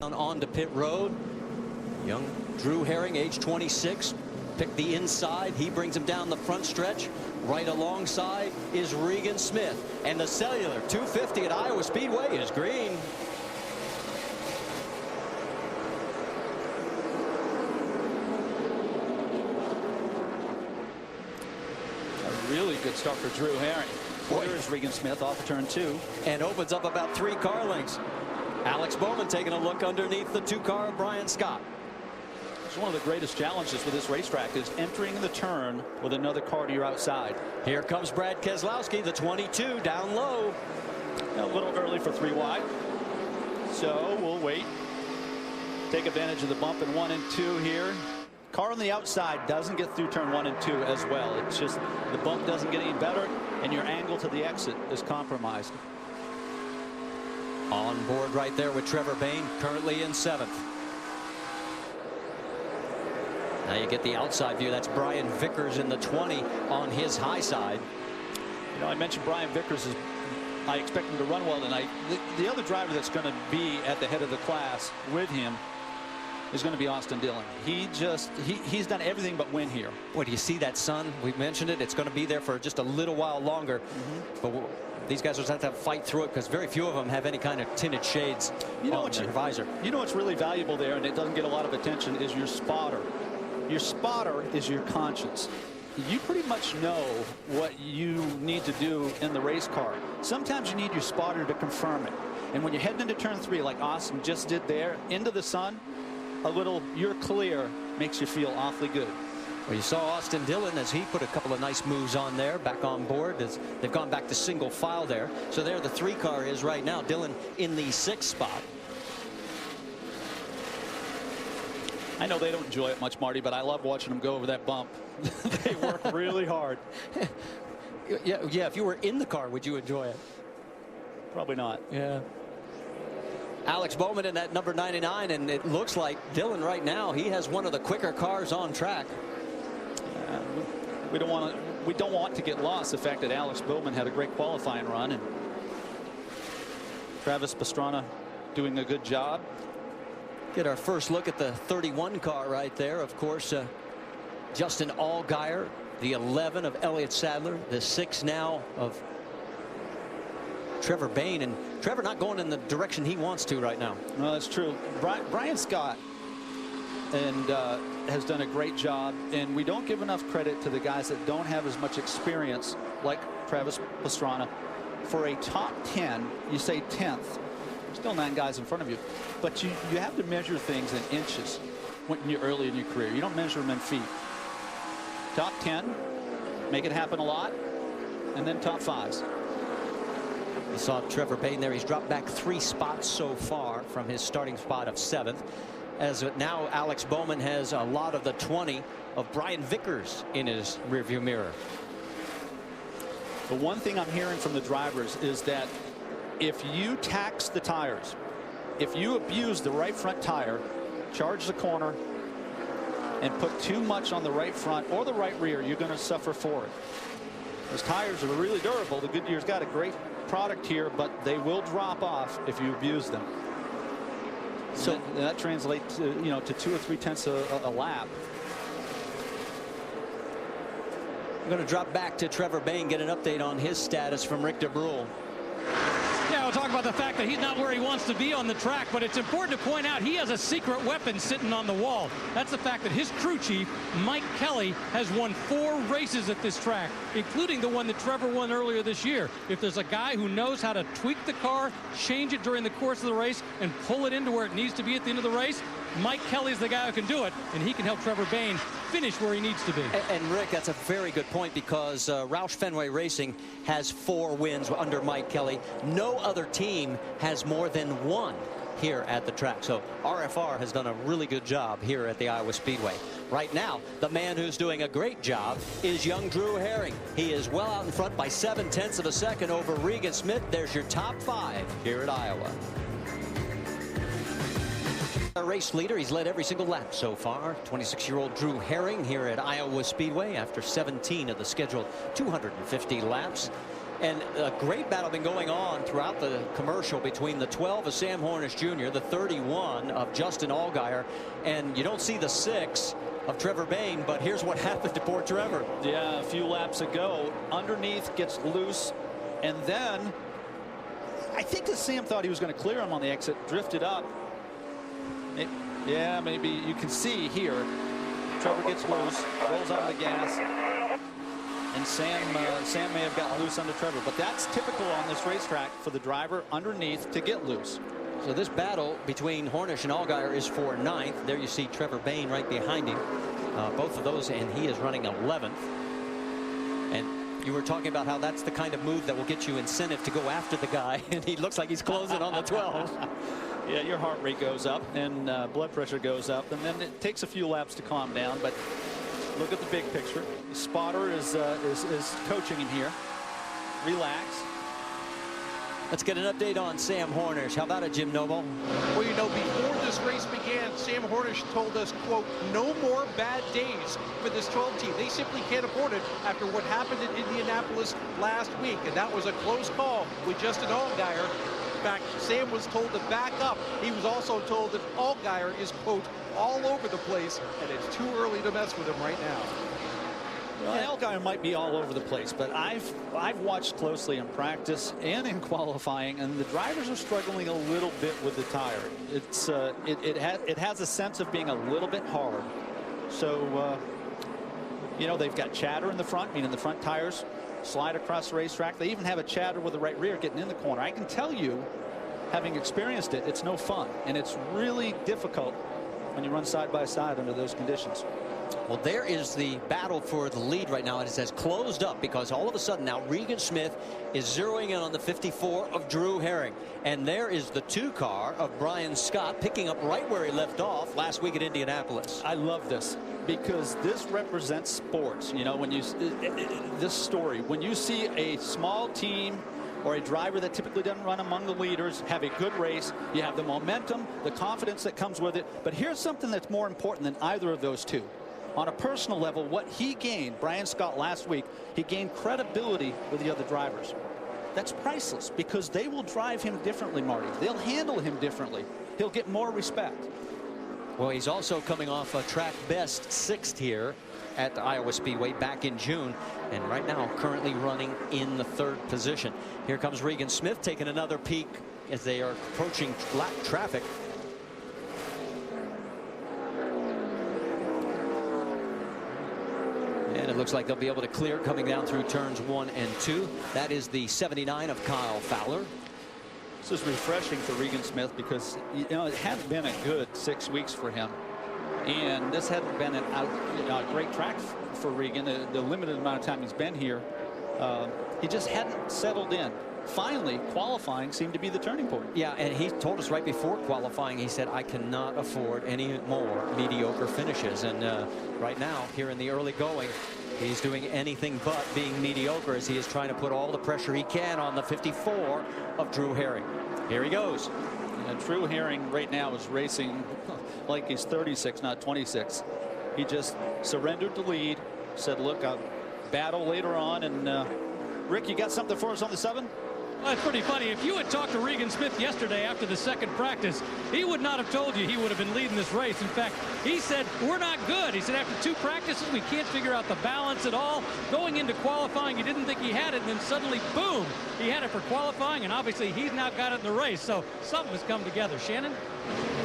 Onto pit road. Young Drew Herring, age 26, picked the inside. He brings him down the front stretch. Right alongside is Regan Smith. And the Cellular 250 at Iowa Speedway is green. A really good start for Drew Herring. There's Regan Smith off of turn 2. And opens up about 3 car lengths. Alex Bowman taking a look underneath the 2-car of Brian Scott. It's one of the greatest challenges with this racetrack is entering the turn with another car to your outside. Here comes Brad Keselowski, the 22, down low. A little early for 3 wide. So we'll wait. Take advantage of the bump in 1 and 2 here. Car on the outside doesn't get through turn 1 and 2 as well. It's just the bump doesn't get any better, and your angle to the exit is compromised. On board right there with Trevor Bayne, currently in 7th. Now you get the outside view. That's Brian Vickers in the 20 on his high side. You know, I mentioned Brian Vickers is. I expect him to run well tonight. The other driver that's going to be at the head of the class with him is going to be Austin Dillon. He's done everything but win here. Boy, do you see that sun? We mentioned it. It's going to be there for just a little while longer. But these guys will have to fight through it because very few of them have any kind of tinted shades on their visor. You know what's really valuable there, and it doesn't get a lot of attention, is your spotter. Your spotter is your conscience. You pretty much know what you need to do in the race car. Sometimes you need your spotter to confirm it. And when you're heading into turn 3, like Austin just did there, into the sun, a little "you're clear" makes you feel awfully good. Well, you saw Austin Dillon as he put a couple of nice moves on there, back on board as they've gone back to single file there. So there the 3-car is right now. Dillon in the 6th spot. I know they don't enjoy it much, Marty, but I love watching them go over that bump. They work really hard. Yeah, if you were in the car, would you enjoy it? Probably not. Yeah. Alex Bowman in that number 99, and it looks like Dillon right now, he has one of the quicker cars on track. We don't want to get lost the fact that Alex Bowman had a great qualifying run, and Travis Pastrana doing a good job. Get our first look at the 31 car right there. Of course, Justin Allgaier, the 11 of Elliott Sadler, the 6 now of Trevor Bayne, and Trevor not going in the direction he wants to right now. No, that's true. Brian Scott has done a great job, and we don't give enough credit to the guys that don't have as much experience like Travis Pastrana. For a top 10, you say 10th. Still 9 guys in front of you, but you have to measure things in inches when you're early in your career. You don't measure them in feet. Top 10, make it happen a lot, and then top 5s. You saw Trevor Bayne there. He's dropped back 3 spots so far from his starting spot of 7th. As now Alex Bowman has a lot of the 20 of Brian Vickers in his rearview mirror. The one thing I'm hearing from the drivers is that if you tax the tires, if you abuse the right front tire, charge the corner, and put too much on the right front or the right rear, you're going to suffer for it. Those tires are really durable. The Goodyear's got a great product here, but they will drop off if you abuse them. So that translates to, to 2 or 3 tenths a lap. I'm going to drop back to Trevor Bayne, get an update on his status from Rick DeBrule. Yeah, we'll talk about the fact that he's not where he wants to be on the track, but it's important to point out he has a secret weapon sitting on the wall. That's the fact that his crew chief, Mike Kelly, has won 4 races at this track, including the one that Trevor won earlier this year. If there's a guy who knows how to tweak the car, change it during the course of the race, and pull it into where it needs to be at the end of the race, Mike Kelly's the guy who can do it, and he can help Trevor Bayne finish where he needs to be. And Rick, that's a very good point, because Roush Fenway Racing has 4 wins under Mike Kelly. No other team has more than 1 here at the track. So RFR has done a really good job here at the Iowa Speedway. Right now, the man who's doing a great job is young Drew Herring. He is well out in front by 7/10 of a second over Regan Smith. There's your top 5 here at Iowa. Race leader. He's led every single lap so far. 26-year-old Drew Herring here at Iowa Speedway after 17 of the scheduled 250 laps. And a great battle been going on throughout the commercial between the 12 of Sam Hornish Jr., the 31 of Justin Allgaier, and you don't see the 6 of Trevor Bayne, but here's what happened to poor Trevor. Yeah, a few laps ago, underneath, gets loose, and then I think that Sam thought he was going to clear him on the exit, drifted up. Yeah, maybe you can see here, Trevor gets loose, rolls out of the gas, and Sam may have gotten loose under Trevor, but that's typical on this racetrack for the driver underneath to get loose. So this battle between Hornish and Allgaier is for 9th. There you see Trevor Bayne right behind him. Both of those, and he is running 11th. And you were talking about how that's the kind of move that will get you incentive to go after the guy, and he looks like he's closing on the 12. Yeah, your heart rate goes up and blood pressure goes up, and then it takes a few laps to calm down. But look at the big picture. The spotter is coaching him here. Relax. Let's get an update on Sam Hornish. How about it, Jim Noble? Well, you know, before this race began, Sam Hornish told us, quote, no more bad days for this 12 team. They simply can't afford it after what happened in Indianapolis last week. And that was a close call with Justin Allgaier. In fact, Sam was told to back up. He was also told that Allgaier is, quote, all over the place, and it's too early to mess with him right now. Well, Allgaier might be all over the place, but I've watched closely in practice and in qualifying, and the drivers are struggling a little bit with the tire. It's it has a sense of being a little bit hard. So you know, they've got chatter in the front, meaning the front tires slide across the racetrack. They even have a chatter with the right rear getting in the corner. I can tell you, having experienced it, it's no fun, and it's really difficult when you run side by side under those conditions. Well, there is the battle for the lead right now, and it has closed up because all of a sudden now Regan Smith is zeroing in on the 54 of Drew Herring, and there is the 2 car of Brian Scott picking up right where he left off last week at Indianapolis. I love this because this represents sports. You know, when you this story, when you see a small team or a driver that typically doesn't run among the leaders have a good race, you have the momentum, the confidence that comes with it. But here's something that's more important than either of those two. On a personal level, what he gained, Brian Scott, last week, he gained credibility with the other drivers. That's priceless because they will drive him differently, Marty. They'll handle him differently. He'll get more respect. Well, he's also coming off a track best 6th here at the Iowa Speedway back in June, and right now currently running in the 3rd position. Here comes Regan Smith taking another peek as they are approaching lap traffic. And it looks like they'll be able to clear coming down through turns 1 and 2. That is the 79 of Kyle Fowler. This is refreshing for Regan Smith because, you know, it hadn't been a good 6 weeks for him. And this hadn't been a great track for Regan. The limited amount of time he's been here, he just hadn't settled in. Finally, qualifying seemed to be the turning point. Yeah, and he told us right before qualifying, he said, I cannot afford any more mediocre finishes. And right now, here in the early going, he's doing anything but being mediocre as he is trying to put all the pressure he can on the 54 of Drew Herring. Here he goes. And Drew Herring right now is racing like he's 36, not 26. He just surrendered the lead, said, look, I'll battle later on. And Rick, you got something for us on the 7? Well, it's pretty funny. If you had talked to Regan Smith yesterday after the 2nd practice, he would not have told you he would have been leading this race. In fact, he said, we're not good. He said, after 2 practices, we can't figure out the balance at all. Going into qualifying, he didn't think he had it, and then suddenly, boom, he had it for qualifying, and obviously he's now got it in the race. So something has come together. Shannon?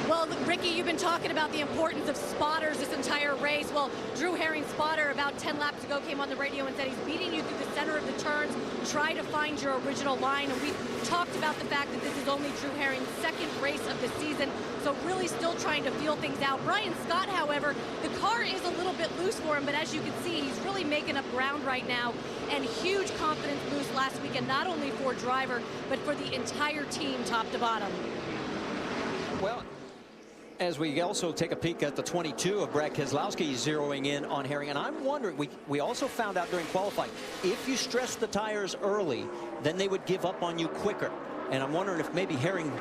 Well, Ricky, you've been talking about the importance of spotters this entire race. Well, Drew Herring's spotter about 10 laps ago came on the radio and said he's beating you through the center of the turns. Try to find your original line. And we talked about the fact that this is only Drew Herring's 2nd race of the season, so really still trying to feel things out. Brian Scott, however, the car is a little bit loose for him, but as you can see, he's really making up ground right now. And huge confidence boost last weekend, not only for driver, but for the entire team top to bottom. Well, as we also take a peek at the 22 of Brad Keselowski zeroing in on Herring, and I'm wondering, we also found out during qualifying, if you stress the tires early, then they would give up on you quicker. And I'm wondering if maybe Herring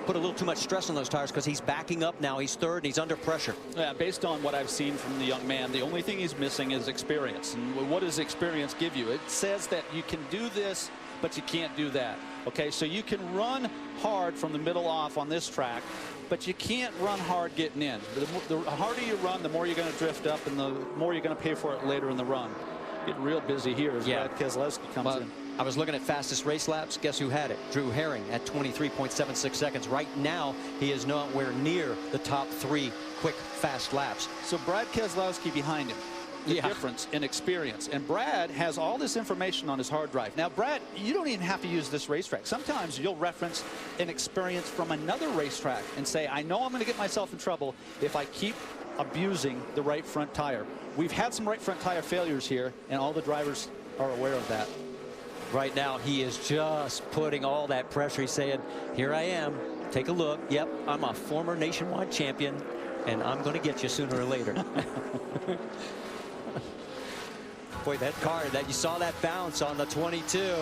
put a little too much stress on those tires because he's backing up now. He's 3rd and he's under pressure. Yeah, based on what I've seen from the young man, the only thing he's missing is experience. And what does experience give you? It says that you can do this but you can't do that. Okay, so you can run hard from the middle off on this track, but you can't run hard getting in. The harder you run, the more you're going to drift up, and the more you're going to pay for it later in the run. Getting real busy here as Brad Keselowski comes in. I was looking at fastest race laps. Guess who had it? Drew Herring at 23.76 seconds. Right now, he is nowhere near the top 3 quick, fast laps. So Brad Keselowski behind him. The difference in experience. And Brad has all this information on his hard drive. Now, Brad, you don't even have to use this racetrack. Sometimes you'll reference an experience from another racetrack and say, I know I'm going to get myself in trouble if I keep abusing the right front tire. We've had some right front tire failures here, and all the drivers are aware of that. Right now, he is just putting all that pressure. He's saying, here I am. Take a look. Yep, I'm a former nationwide champion, and I'm going to get you sooner or later. Boy, that car, that you saw that bounce on the 22.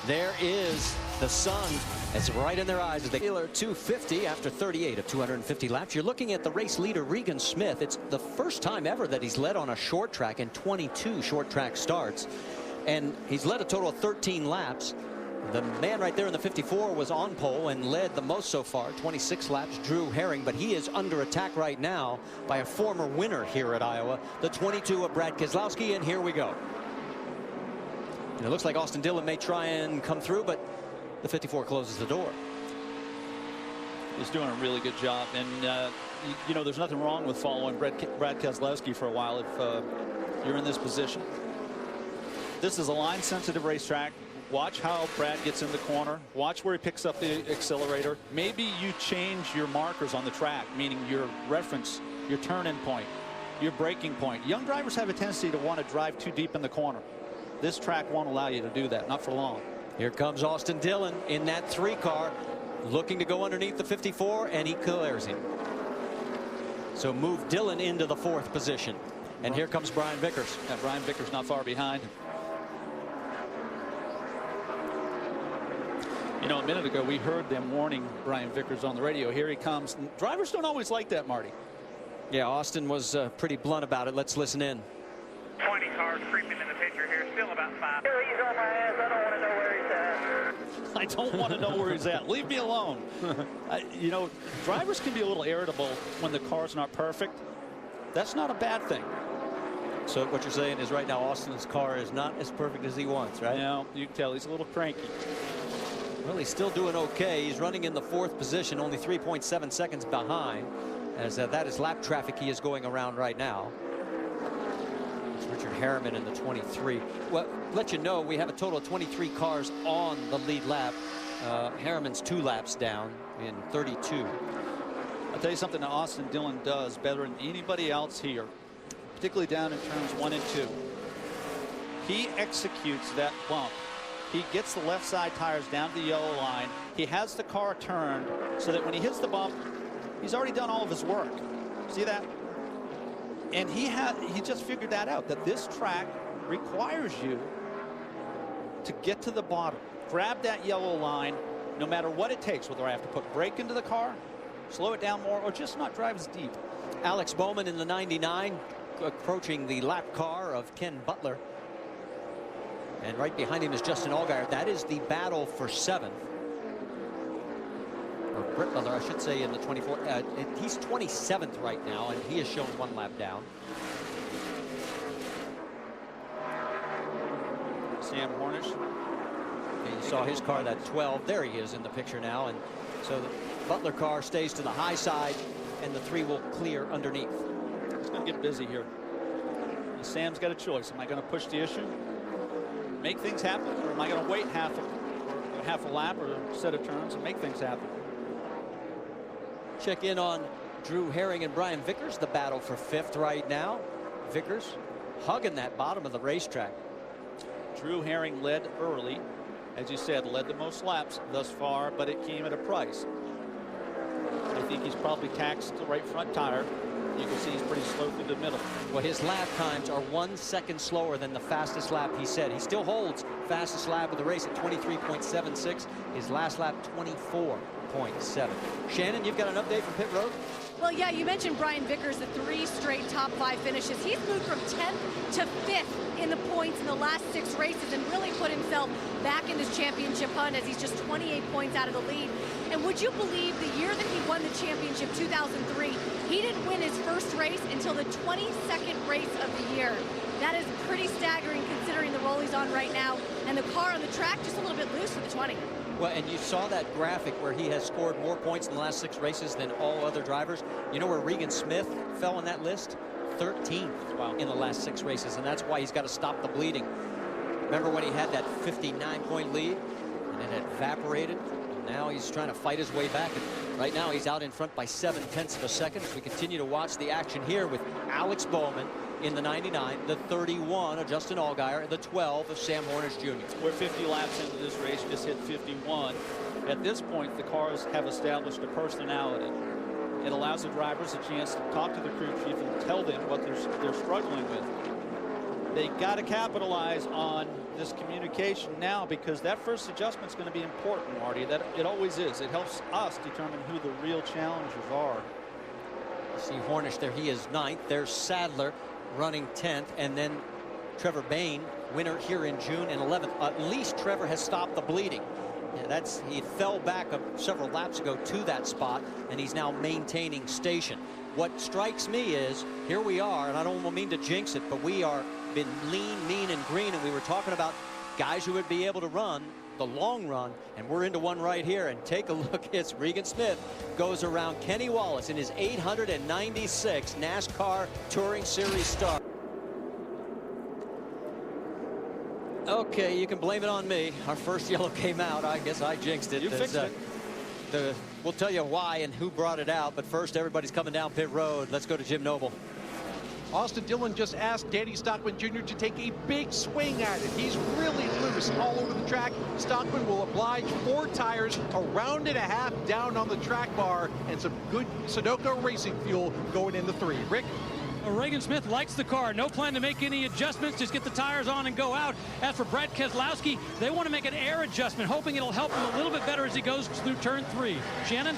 There is the sun. It's right in their eyes as they Cellular 250 after 38 of 250 laps. You're looking at the race leader, Regan Smith. It's the first time ever that he's led on a short track in 22 short track starts. And he's led a total of 13 laps. The man right there in the 54 was on pole and led the most so far, 26 laps, Drew Herring, but he is under attack right now by a former winner here at Iowa, the 22 of Brad Keselowski, and here we go. And it looks like Austin Dillon may try and come through, but the 54 closes the door. He's doing a really good job, and you know, there's nothing wrong with following Brad Keselowski for a while if you're in this position. This is a line-sensitive racetrack. Watch how Brad gets in the corner. Watch where he picks up the accelerator. Maybe you change your markers on the track, meaning your reference, your turn-in point, your braking point. Young drivers have a tendency to want to drive too deep in the corner. This track won't allow you to do that, not for long. Here comes Austin Dillon in that 3 car, looking to go underneath the 54, and he clears him. So move Dillon into the 4th position. And here comes Brian Vickers. Yeah, Brian Vickers not far behind. You know, a minute ago, we heard them warning Brian Vickers on the radio. Here he comes. And drivers don't always like that, Marty. Yeah, Austin was pretty blunt about it. Let's listen in. 20 cars creeping in the picture here, still about 5. He's on my ass. I don't want to know where he's at. I don't want to know where he's at. Leave me alone. You know, drivers can be a little irritable when the car's not perfect. That's not a bad thing. So what you're saying is right now Austin's car is not as perfect as he wants, right? No, you can tell he's a little cranky. Well, he's still doing okay. He's running in the 4th position, only 3.7 seconds behind, as that is lap traffic he is going around right now. It's Richard Harriman in the 23. Well, let you know, we have a total of 23 cars on the lead lap. Harriman's 2 laps down in 32. I'll tell you something that Austin Dillon does better than anybody else here, particularly down in turns 1 and 2. He executes that bump. He gets the left side tires down to the yellow line. He has the car turned so that when he hits the bump, he's already done all of his work. See that? And he just figured that out, that this track requires you to get to the bottom, grab that yellow line, no matter what it takes, whether I have to put brake into the car, slow it down more, or just not drive as deep. Alex Bowman in the 99, approaching the lap car of Ken Butler. And right behind him is Justin Allgaier. That is the battle for 7th. Or Britt Butler, I should say, in the 24. He's 27th right now, and he has shown 1 lap down. Sam Hornish. And you saw his car, that 12. There he is in the picture now. And so the Butler car stays to the high side, and the 3 will clear underneath. It's going to get busy here. And Sam's got a choice. Am I going to push the issue, make things happen, or am I going to wait half a lap or a set of turns and make things happen? Check in on Drew Herring and Brian Vickers, the battle for 5th right now. Vickers hugging that bottom of the racetrack. Drew Herring led early, as you said, led the most laps thus far, but it came at a price. I think he's probably taxed the right front tire. You can see he's pretty slow through the middle. Well, his lap times are 1 second slower than the fastest lap he said. He still holds fastest lap of the race at 23.76. His last lap, 24.7. Shannon, you've got an update from pit road? Well, yeah, you mentioned Brian Vickers, the 3 straight top 5 finishes. He's moved from 10th to 5th in the points in the last 6 races and really put himself back in this championship hunt as he's just 28 points out of the lead. And would you believe the year that he won the championship, 2003, he didn't win his first race until the 22nd race of the year. That is pretty staggering considering the role he's on right now. And the car on the track just a little bit loose for the 20. Well, and you saw that graphic where he has scored more points in the last 6 races than all other drivers. You know where Regan Smith fell on that list? 13th in the last 6 races, and that's why he's got to stop the bleeding. Remember when he had that 59-point lead, and it had evaporated? Now he's trying to fight his way back, and right now he's out in front by 7/10 of a second. As we continue to watch the action here with Alex Bowman in the 99, the 31 of Justin Allgaier, and the 12 of Sam Hornish Jr. We're 50 laps into this race, just hit 51. At this point, the cars have established a personality. It allows the drivers a chance to talk to the crew chief and tell them what they're struggling with. They got to capitalize on this communication now, because that first adjustment is going to be important, Marty. That it always is. It helps us determine who the real challengers are. You see Hornish there, he is 9th. There's Sadler running 10th, and then Trevor Bayne, winner here in June, in 11th. At least Trevor has stopped the bleeding. Yeah, he fell back several laps ago to that spot, and he's now maintaining station. What strikes me is, here we are, and I don't mean to jinx it, but we are been lean, mean, and green, and we were talking about guys who would be able to run the long run, and we're into one right here. And take a look. It's Regan Smith goes around Kenny Wallace in his 896 NASCAR Touring Series start. Okay, you can blame it on me. Our first yellow came out. I guess I jinxed it. You fixed it. We'll tell you why and who brought it out, but first everybody's coming down pit road. Let's go to Jim Noble. Austin Dillon just asked Danny Stockman Jr. to take a big swing at it. He's really loose all over the track. Stockman will oblige 4 tires, a round and a half down on the track bar, and some good Sunoco racing fuel going in the 3. Rick? Regan Smith likes the car. No plan to make any adjustments. Just get the tires on and go out. As for Brad Keselowski, they want to make an air adjustment, hoping it'll help him a little bit better as he goes through turn 3. Shannon?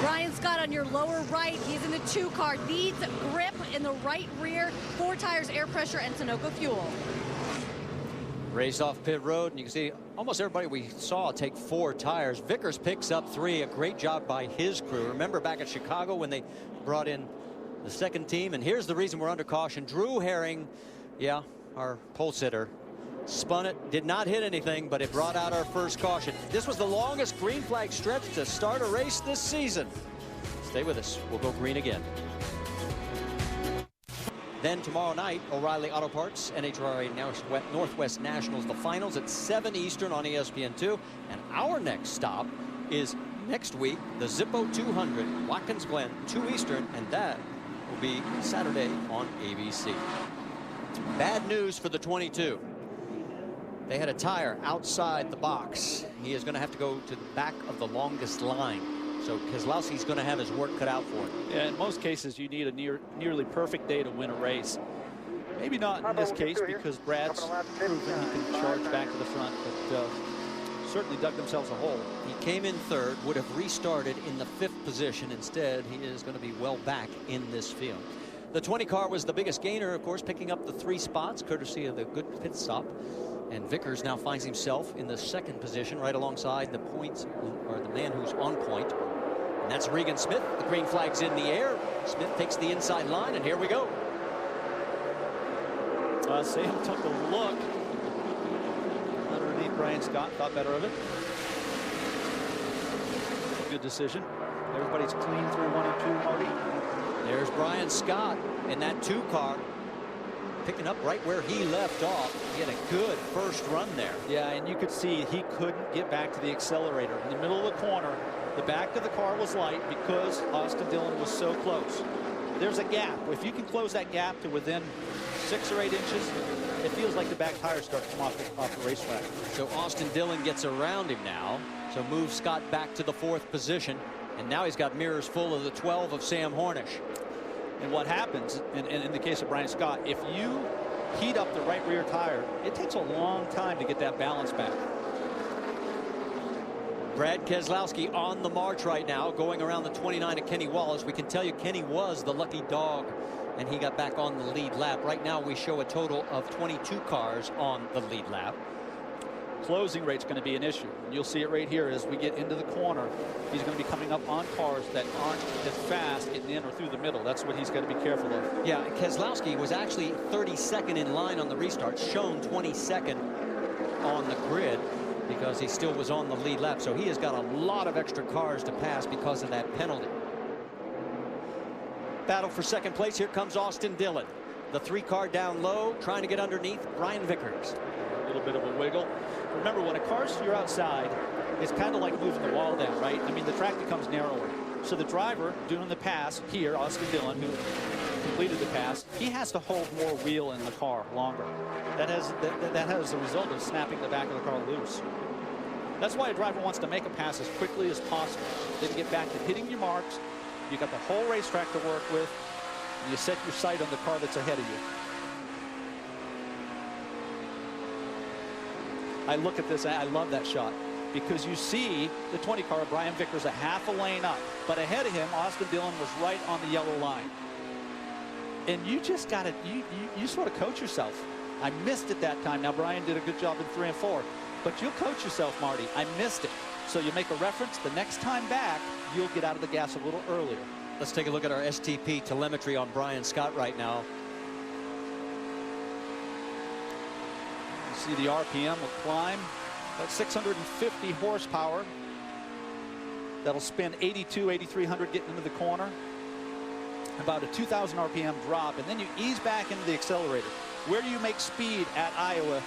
Brian Scott on your lower right. He's in the 2 car. Leads grip in the right rear. 4 tires, air pressure, and Sunoco fuel. Race off pit road, and you can see almost everybody we saw take 4 tires. Vickers picks up 3. A great job by his crew. Remember back at Chicago when they brought in the second team? And here's the reason we're under caution. Drew Herring, yeah, our pole sitter, spun it, did not hit anything, but it brought out our first caution. This was the longest green flag stretch to start a race this season. Stay with us. We'll go green again. Then tomorrow night, O'Reilly Auto Parts, NHRA Northwest Nationals, the finals at 7 Eastern on ESPN2. And our next stop is next week, the Zippo 200, Watkins Glen, 2 Eastern, and that will be Saturday on ABC. Bad news for the 22. They had a tire outside the box. He is going to have to go to the back of the longest line. So Keselowski's going to have his work cut out for him. Yeah, in most cases, you need a nearly perfect day to win a race. Maybe not in this case, because Brad's proven he can charge back to the front, but certainly dug themselves a hole. He came in 3rd, would have restarted in the 5th position. Instead, he is going to be well back in this field. The 20 car was the biggest gainer, of course, picking up the 3 spots, courtesy of the good pit stop. And Vickers now finds himself in the 2nd position, right alongside the points, or the man who's on point. And that's Regan Smith. The green flag's in the air. Smith takes the inside line, and here we go. Sam took a look underneath Brian Scott, thought better of it. Good decision. Everybody's clean through 1 and 2, Marty. There's Brian Scott in that 2 car, picking up right where he left off. He had a good first run there. Yeah, and you could see he couldn't get back to the accelerator. In the middle of the corner, the back of the car was light because Austin Dillon was so close. There's a gap. If you can close that gap to within 6 or 8 inches, it feels like the back tires start to come off the racetrack. So Austin Dillon gets around him now. So moves Scott back to the 4th position. And now he's got mirrors full of the 12 of Sam Hornish. And what happens, in the case of Brian Scott, if you heat up the right rear tire, it takes a long time to get that balance back. Brad Keselowski on the march right now, going around the 29 of Kenny Wallace. We can tell you Kenny was the lucky dog, and he got back on the lead lap. Right now we show a total of 22 cars on the lead lap. Closing rate's going to be an issue. You'll see it right here as we get into the corner. He's going to be coming up on cars that aren't as fast getting in or through the middle. That's what he's got to be careful of. Yeah, Keselowski was actually 32nd in line on the restart, shown 22nd on the grid because he still was on the lead lap. So he has got a lot of extra cars to pass because of that penalty. Battle for second place. Here comes Austin Dillon. The 3-car down low, trying to get underneath Brian Vickers. A little bit of a wiggle. Remember, when a car's to your outside, it's kind of like moving the wall down, right? I mean, the track becomes narrower. So the driver doing the pass here, Austin Dillon, who completed the pass, he has to hold more wheel in the car longer. That has the result of snapping the back of the car loose. That's why a driver wants to make a pass as quickly as possible. Then get back to hitting your marks. You got the whole racetrack to work with, and you set your sight on the car that's ahead of you. I look at this, I love that shot, because you see the 20 car, Brian Vickers, a half a lane up, but ahead of him, Austin Dillon was right on the yellow line. And you just got to, you sort of coach yourself. I missed it that time. Now, Brian did a good job in 3 and 4, but you'll coach yourself, Marty. I missed it. So you make a reference. The next time back, you'll get out of the gas a little earlier. Let's take a look at our STP telemetry on Brian Scott right now. See the RPM will climb. That's 650 horsepower. That'll spin 8,300 getting into the corner. About a 2,000 RPM drop, and then you ease back into the accelerator. Where do you make speed at Iowa?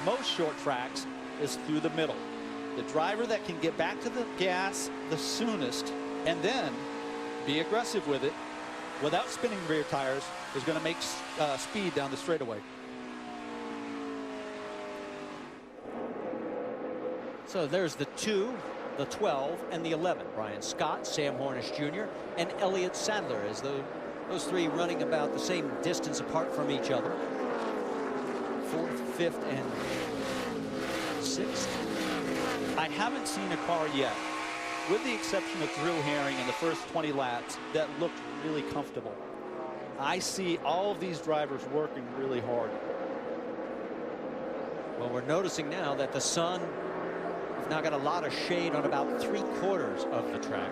Most short tracks is through the middle. The driver that can get back to the gas the soonest and then be aggressive with it without spinning rear tires is going to make speed down the straightaway. So there's the 2, the 12, and the 11. Brian Scott, Sam Hornish Jr., and Elliott Sadler, as those 3 running about the same distance apart from each other. 4th, 5th, and 6th. I haven't seen a car yet, with the exception of Drew Herring in the first 20 laps, that looked really comfortable. I see all of these drivers working really hard. Well, we're noticing now that the sun has now got a lot of shade on about 3/4 of the track.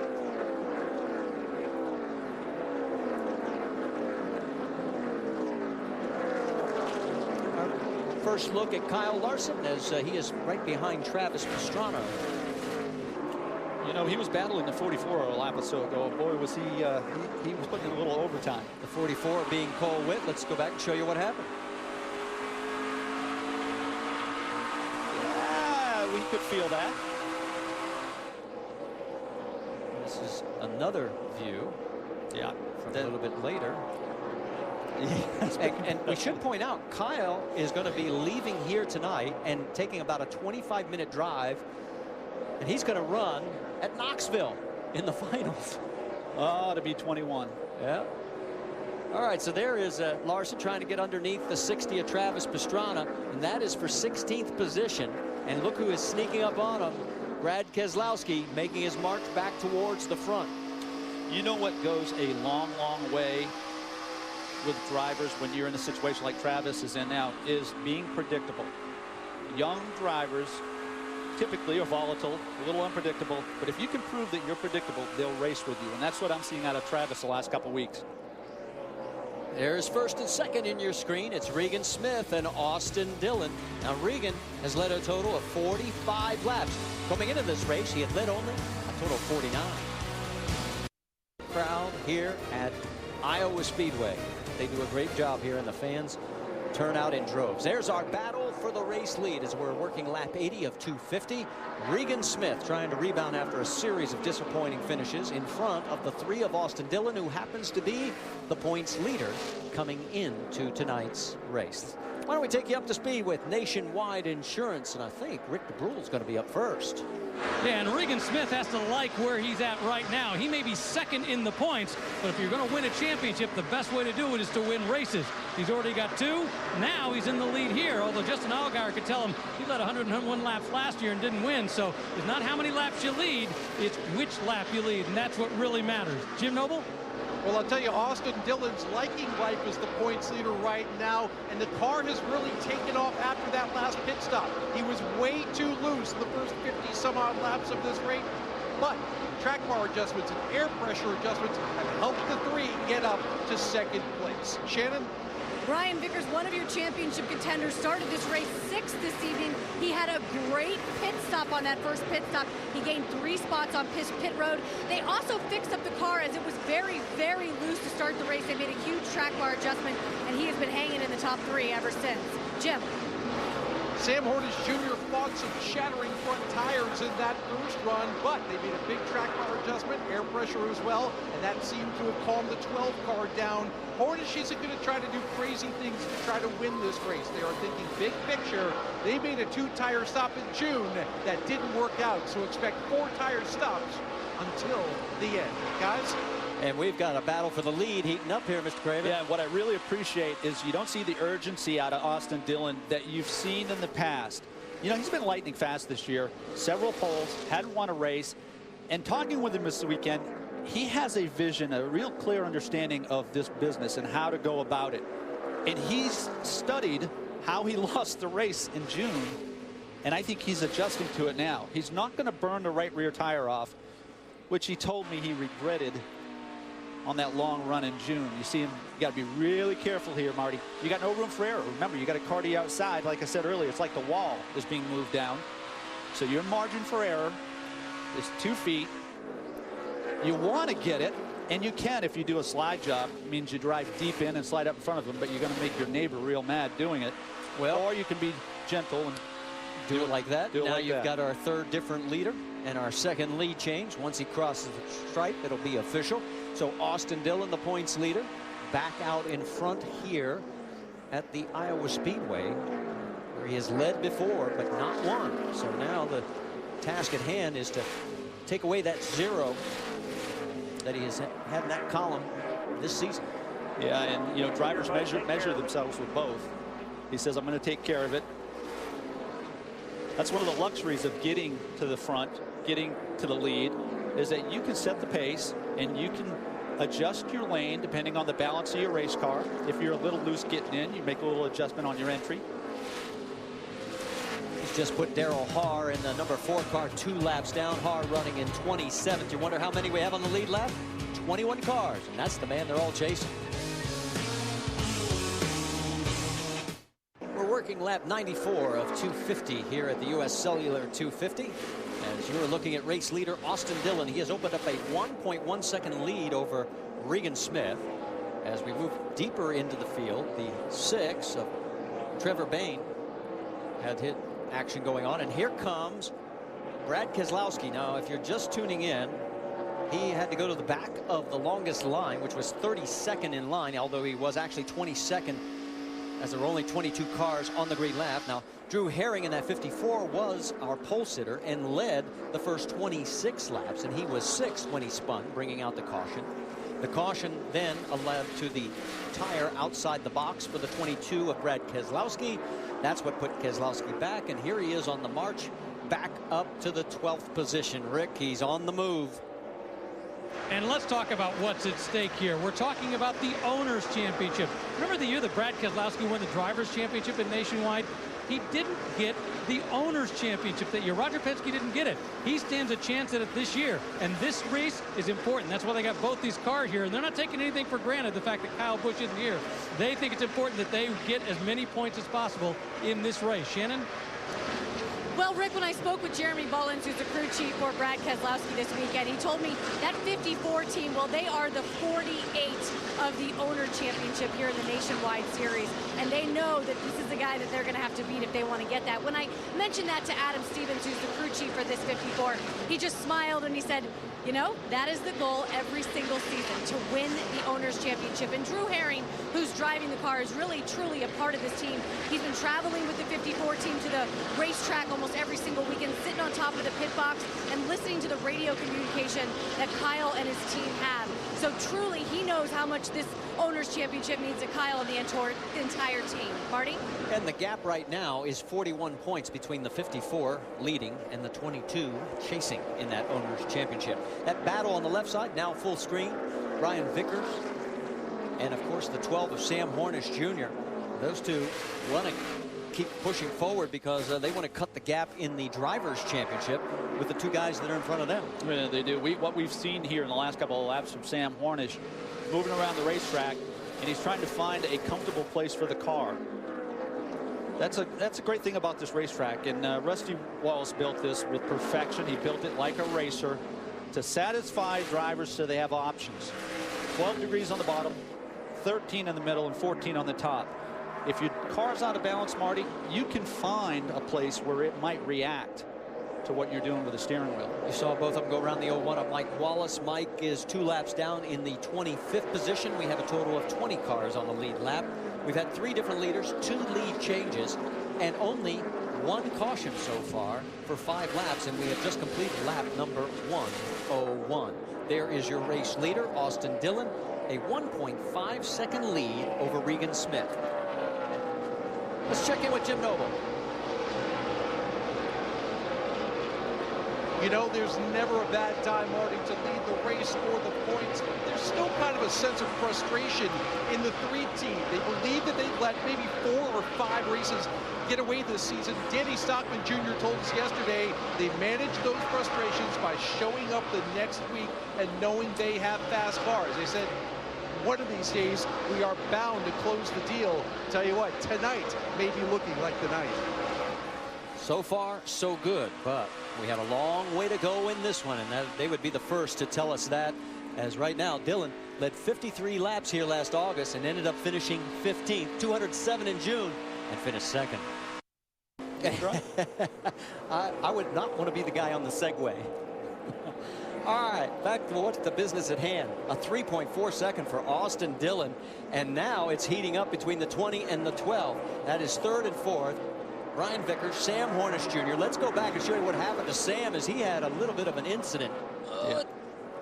Our first look at Kyle Larson as he is right behind Travis Pastrana. You know, he was battling the 44 a lap or so ago. Boy, was he was putting in a little overtime. The 44 being Cole Witt. Let's go back and show you what happened. Yeah, we could feel that. This is another view. Yeah, from a little bit later. And we should point out, Kyle is going to be leaving here tonight and taking about a 25-minute drive, and he's going to run at Knoxville in the finals. Oh, to be 21. Yeah. All right, so there is Larson trying to get underneath the 60 of Travis Pastrana, and that is for 16th position. And look who is sneaking up on him. Brad Keselowski making his march back towards the front. You know what goes a long, long way with drivers when you're in a situation like Travis is in now is being predictable. Young drivers typically are volatile, a little unpredictable, but if you can prove that you're predictable, they'll race with you, and that's what I'm seeing out of Travis the last couple weeks. There's first and second in your screen. It's Regan Smith and Austin Dillon. Now Regan has led a total of 45 laps. Coming into this race, he had led only a total of 49. Crowd here at Iowa Speedway. They do a great job here, and the fans turn out in droves. There's our battle for the race lead as we're working lap 80 of 250. Regan Smith trying to rebound after a series of disappointing finishes in front of the 3 of Austin Dillon, who happens to be the points leader coming into tonight's race. Why don't we take you up to speed with Nationwide Insurance? And I think Rick DeBrule's going to be up first. Yeah, and Regan Smith has to like where he's at right now. He may be second in the points, but if you're going to win a championship, the best way to do it is to win races. He's already got 2. Now he's in the lead here, although Justin Allgaier could tell him he led 101 laps last year and didn't win. So it's not how many laps you lead, it's which lap you lead, and that's what really matters. Jim Noble? Well, I'll tell you, Austin Dillon's liking life as the points leader right now, and the car has really taken off after that last pit stop. He was way too loose in the first 50-some-odd laps of this race, but track bar adjustments and air pressure adjustments have helped the 3 get up to second place. Shannon? Brian Vickers, one of your championship contenders, started this race 6th this evening. He had a great pit stop on that first pit stop. He gained 3 spots on pit road. They also fixed up the car as it was very, very loose to start the race. They made a huge track bar adjustment, and he has been hanging in the top 3 ever since. Jim. Sam Hornish Jr. fought some shattering front tires in that first run, but they made a big track bar adjustment, air pressure as well, and that seemed to have calmed the 12 car down. Hornish isn't going to try to do crazy things to try to win this race. They are thinking big picture. They made a 2-tire stop in June that didn't work out, so expect 4 tire stops until the end. Guys? And we've got a battle for the lead heating up here, Mr. Craven. Yeah, what I really appreciate is you don't see the urgency out of Austin Dillon that you've seen in the past. You know, he's been lightning fast this year. Several poles, hadn't won a race. And talking with him this weekend, he has a vision, a real clear understanding of this business and how to go about it. And he's studied how he lost the race in June, and I think he's adjusting to it now. He's not going to burn the right rear tire off, which he told me he regretted on that long run in June. You see him, you got to be really careful here, Marty. You got no room for error. Remember, you got a car to the outside. Like I said earlier, it's like the wall is being moved down. So your margin for error is 2 feet. You want to get it, and you can if you do a slide job. It means you drive deep in and slide up in front of them, but you're going to make your neighbor real mad doing it. Well, or you can be gentle and do it like that. Now like you've got our 3rd different leader and our 2nd lead change. Once he crosses the stripe, it'll be official. So Austin Dillon, the points leader, back out in front here at the Iowa Speedway, where he has led before but not won. So now the task at hand is to take away that 0 that he has had in that column this season. Yeah, and you know, drivers measure themselves with both. He says, I'm going to take care of it. That's one of the luxuries of getting to the front, getting to the lead, is that you can set the pace and you can adjust your lane depending on the balance of your race car. If you're a little loose getting in, you make a little adjustment on your entry. He's just put Darrell Haar in the number 4 car 2 laps down. Haar running in 27th. You wonder how many we have on the lead lap? 21 cars, and that's the man they're all chasing. We're working lap 94 of 250 here at the U S Cellular 250. As you're looking at race leader Austin Dillon, he has opened up a 1.1 second lead over Regan Smith. As we move deeper into the field, the 6 of Trevor Bayne had hit action going on, and here comes Brad Keselowski. Now, if you're just tuning in, he had to go to the back of the longest line, which was 32nd in line, although he was actually 22nd, as there were only 22 cars on the green lap. Now, Drew Herring in that 54 was our pole sitter and led the first 26 laps, and he was 6th when he spun, bringing out the caution. The caution then led to the tire outside the box for the 22 of Brad Keselowski. That's what put Keselowski back, and here he is on the march back up to the 12th position. Rick, he's on the move. And let's talk about what's at stake here. We're talking about the Owners' Championship. Remember the year that Brad Keselowski won the Drivers' Championship in Nationwide? He didn't get the Owners' Championship that year. Roger Penske didn't get it. He stands a chance at it this year. And this race is important. That's why they got both these cars here. And they're not taking anything for granted, the fact that Kyle Busch isn't here. They think it's important that they get as many points as possible in this race. Shannon? Well, Rick, when I spoke with Jeremy Bullins, who's the crew chief for Brad Keselowski this weekend, he told me that 54 team, well, they are the 48 of the Owner Championship here in the Nationwide Series, and they know that this is the guy that they're going to have to beat if they want to get that. When I mentioned that to Adam Stevens, who's the crew chief for this 54, he just smiled and he said, you know, that is the goal every single season, to win the Owners Championship. And Drew Herring, who's driving the car, is really, truly a part of this team. He's been traveling with the 54 team to the racetrack almost every single weekend, sitting on top of the pit box and listening to the radio communication that Kyle and his team have. So truly, he knows how much this Owners Championship means to Kyle and the entire team. Marty? And the gap right now is 41 points between the 54 leading and the 22 chasing in that Owners Championship. That battle on the left side now full screen. Brian Vickers and of course the 12 of Sam Hornish Jr. Those two want to keep pushing forward because they want to cut the gap in the Drivers' Championship with the two guys that are in front of them. Yeah, they do. What we've seen here in the last couple of laps from Sam Hornish, moving around the racetrack, and he's trying to find a comfortable place for the car. That's a great thing about this racetrack, and Rusty Wallace built this with perfection. He built it like a racer to satisfy drivers so they have options. 12 degrees on the bottom, 13 in the middle, and 14 on the top. If your car's out of balance, Marty, you can find a place where it might react to what you're doing with the steering wheel. You saw both of them go around the 01 of Mike Wallace. Mike is 2 laps down in the 25th position. We have a total of 20 cars on the lead lap. We've had 3 different leaders, 2 lead changes, and only 1 caution so far for 5 laps, and we have just completed lap number 101. There is your race leader, Austin Dillon, a 1.5 second lead over Regan Smith. Let's check in with Jim Noble. You know, there's never a bad time, Marty, to lead the race or the points. There's still kind of a sense of frustration in the 3 team. They believe that they've let maybe 4 or 5 races get away this season. Danny Stockman Jr. told us yesterday they managed those frustrations by showing up the next week and knowing they have fast cars. They said, one of these days, we are bound to close the deal. Tell you what, tonight may be looking like the night. So far, so good, but we have a long way to go in this one, and they would be the first to tell us that, as right now, Dillon led 53 laps here last August and ended up finishing 15th, 207 in June, and finished 2nd. I would not want to be the guy on the Segway. All right, back to what's the business at hand. A 3.4 second for Austin Dillon, and now it's heating up between the 20 and the 12. That is 3rd and 4th. Brian Vickers, Sam Hornish Jr. Let's go back and show you what happened to Sam as he had a little bit of an incident.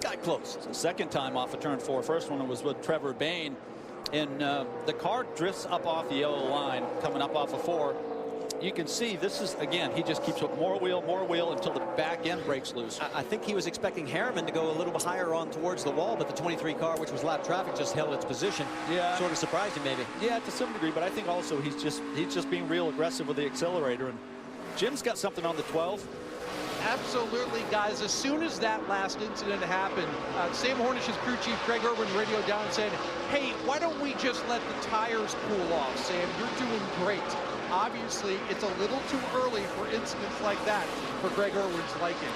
Got close. So 2nd time off of turn 4. First one was with Trevor Bayne, and the car drifts up off the yellow line coming up off of 4. You can see this is, again, he just keeps up more wheel until the back end breaks loose. I think he was expecting Harriman to go a little bit higher on towards the wall, but the 23 car, which was lap traffic, just held its position. Yeah, sort of surprised him maybe. Yeah, to some degree, but I think also he's just being real aggressive with the accelerator. And Jim's got something on the 12. Absolutely, guys. As soon as that last incident happened, Sam Hornish's crew chief Craig Irwin radioed down and said, hey, why don't we just let the tires cool off, Sam? You're doing great. Obviously, it's a little too early for incidents like that for Greg Irwin's liking.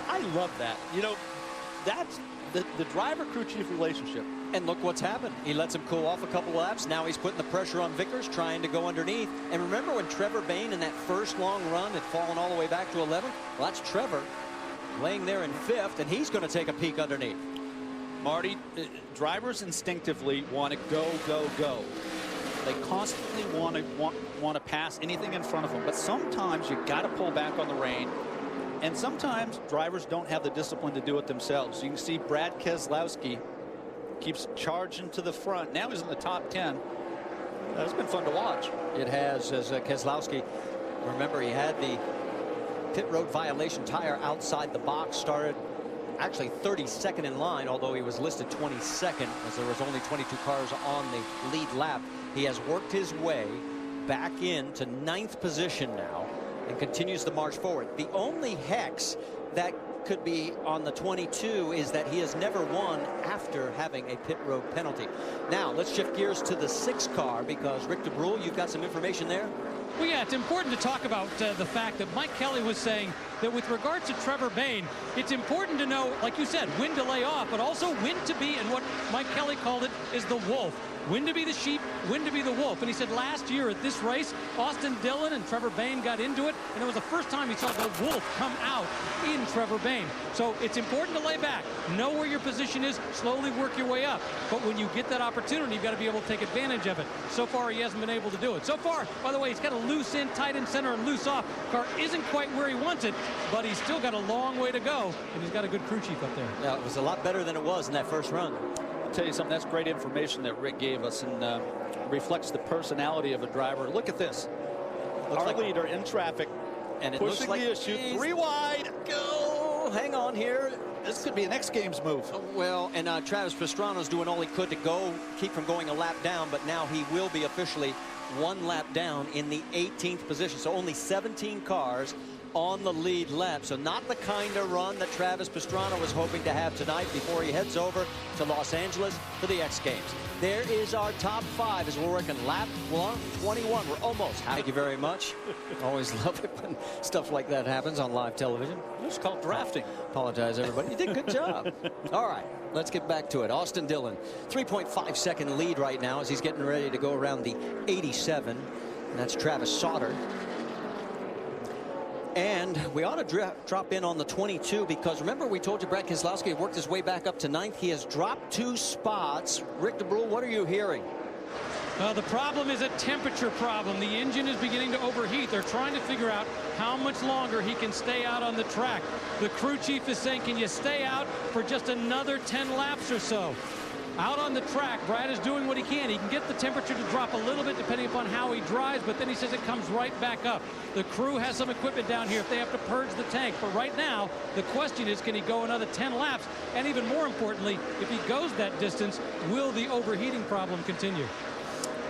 I love that. You know, that's the driver-crew chief relationship. And look what's happened. He lets him cool off a couple laps. Now he's putting the pressure on Vickers, trying to go underneath. And remember when Trevor Bayne in that first long run had fallen all the way back to 11th? Well, that's Trevor laying there in 5th, and he's going to take a peek underneath. Marty, drivers instinctively want to go, go, go. They constantly want to pass anything in front of them, but sometimes you got to pull back on the rein, and sometimes drivers don't have the discipline to do it themselves. You can see Brad Keselowski keeps charging to the front. Now he's in the top 10. It's been fun to watch. It has, as Keselowski, remember, he had the pit road violation tire outside the box, started actually 32nd in line, although he was listed 22nd as there was only 22 cars on the lead lap. He has worked his way back into 9th position now and continues to march forward. The only hex that could be on the 22 is that he has never won after having a pit road penalty. Now let's shift gears to the 6 car, because Rick DeBrule, you've got some information there. Well, yeah, it's important to talk about the fact that Mike Kelly was saying that with regards to Trevor Bayne, it's important to know, like you said, when to lay off, but also when to be, and what Mike Kelly called it, is the wolf. When to be the sheep, when to be the wolf. And he said last year at this race, Austin Dillon and Trevor Bayne got into it, and it was the first time he saw the wolf come out in Trevor Bayne. So it's important to lay back, know where your position is, slowly work your way up. But when you get that opportunity, you've got to be able to take advantage of it. So far, he hasn't been able to do it. So far, by the way, he's got a loose in, tight in center, and loose off. Car isn't quite where he wants it, but he's still got a long way to go, and he's got a good crew chief up there. Yeah, it was a lot better than it was in that first run. I'll tell you something, that's great information that Rick gave us, and reflects the personality of a driver. Look at this. Looks Our like leader in traffic, and it pushing looks like the issue, 3 wide. Go, hang on here. This could be an X Games move. Well, and Travis Pastrano's doing all he could to keep from going a lap down, but now he will be officially 1 lap down in the 18th position. So only 17 cars on the lead lap. So not the kind of run that Travis Pastrano was hoping to have tonight before he heads over to Los Angeles for the X Games. There is our top 5 as we're working lap 121. We're almost. Thank you very much. Always love it when stuff like that happens on live television. It's called drafting. Apologize, everybody. You did a good job. All right, let's get back to it. Austin Dillon, 3.5-second lead right now as he's getting ready to go around the 87. And that's Travis Sauter. And we ought to drop in on the 22, because remember we told you Brad Keselowski worked his way back up to 9th. He has dropped 2 spots. Rick DeBrule, what are you hearing? The problem is a temperature problem. The engine is beginning to overheat. They're trying to figure out how much longer he can stay out on the track. The crew chief is saying, can you stay out for just another 10 laps or so? Out on the track, Brad is doing what he can. He can get the temperature to drop a little bit depending upon how he drives, but then he says it comes right back up. The crew has some equipment down here if they have to purge the tank. But right now, the question is, can he go another 10 laps? And even more importantly, if he goes that distance, will the overheating problem continue?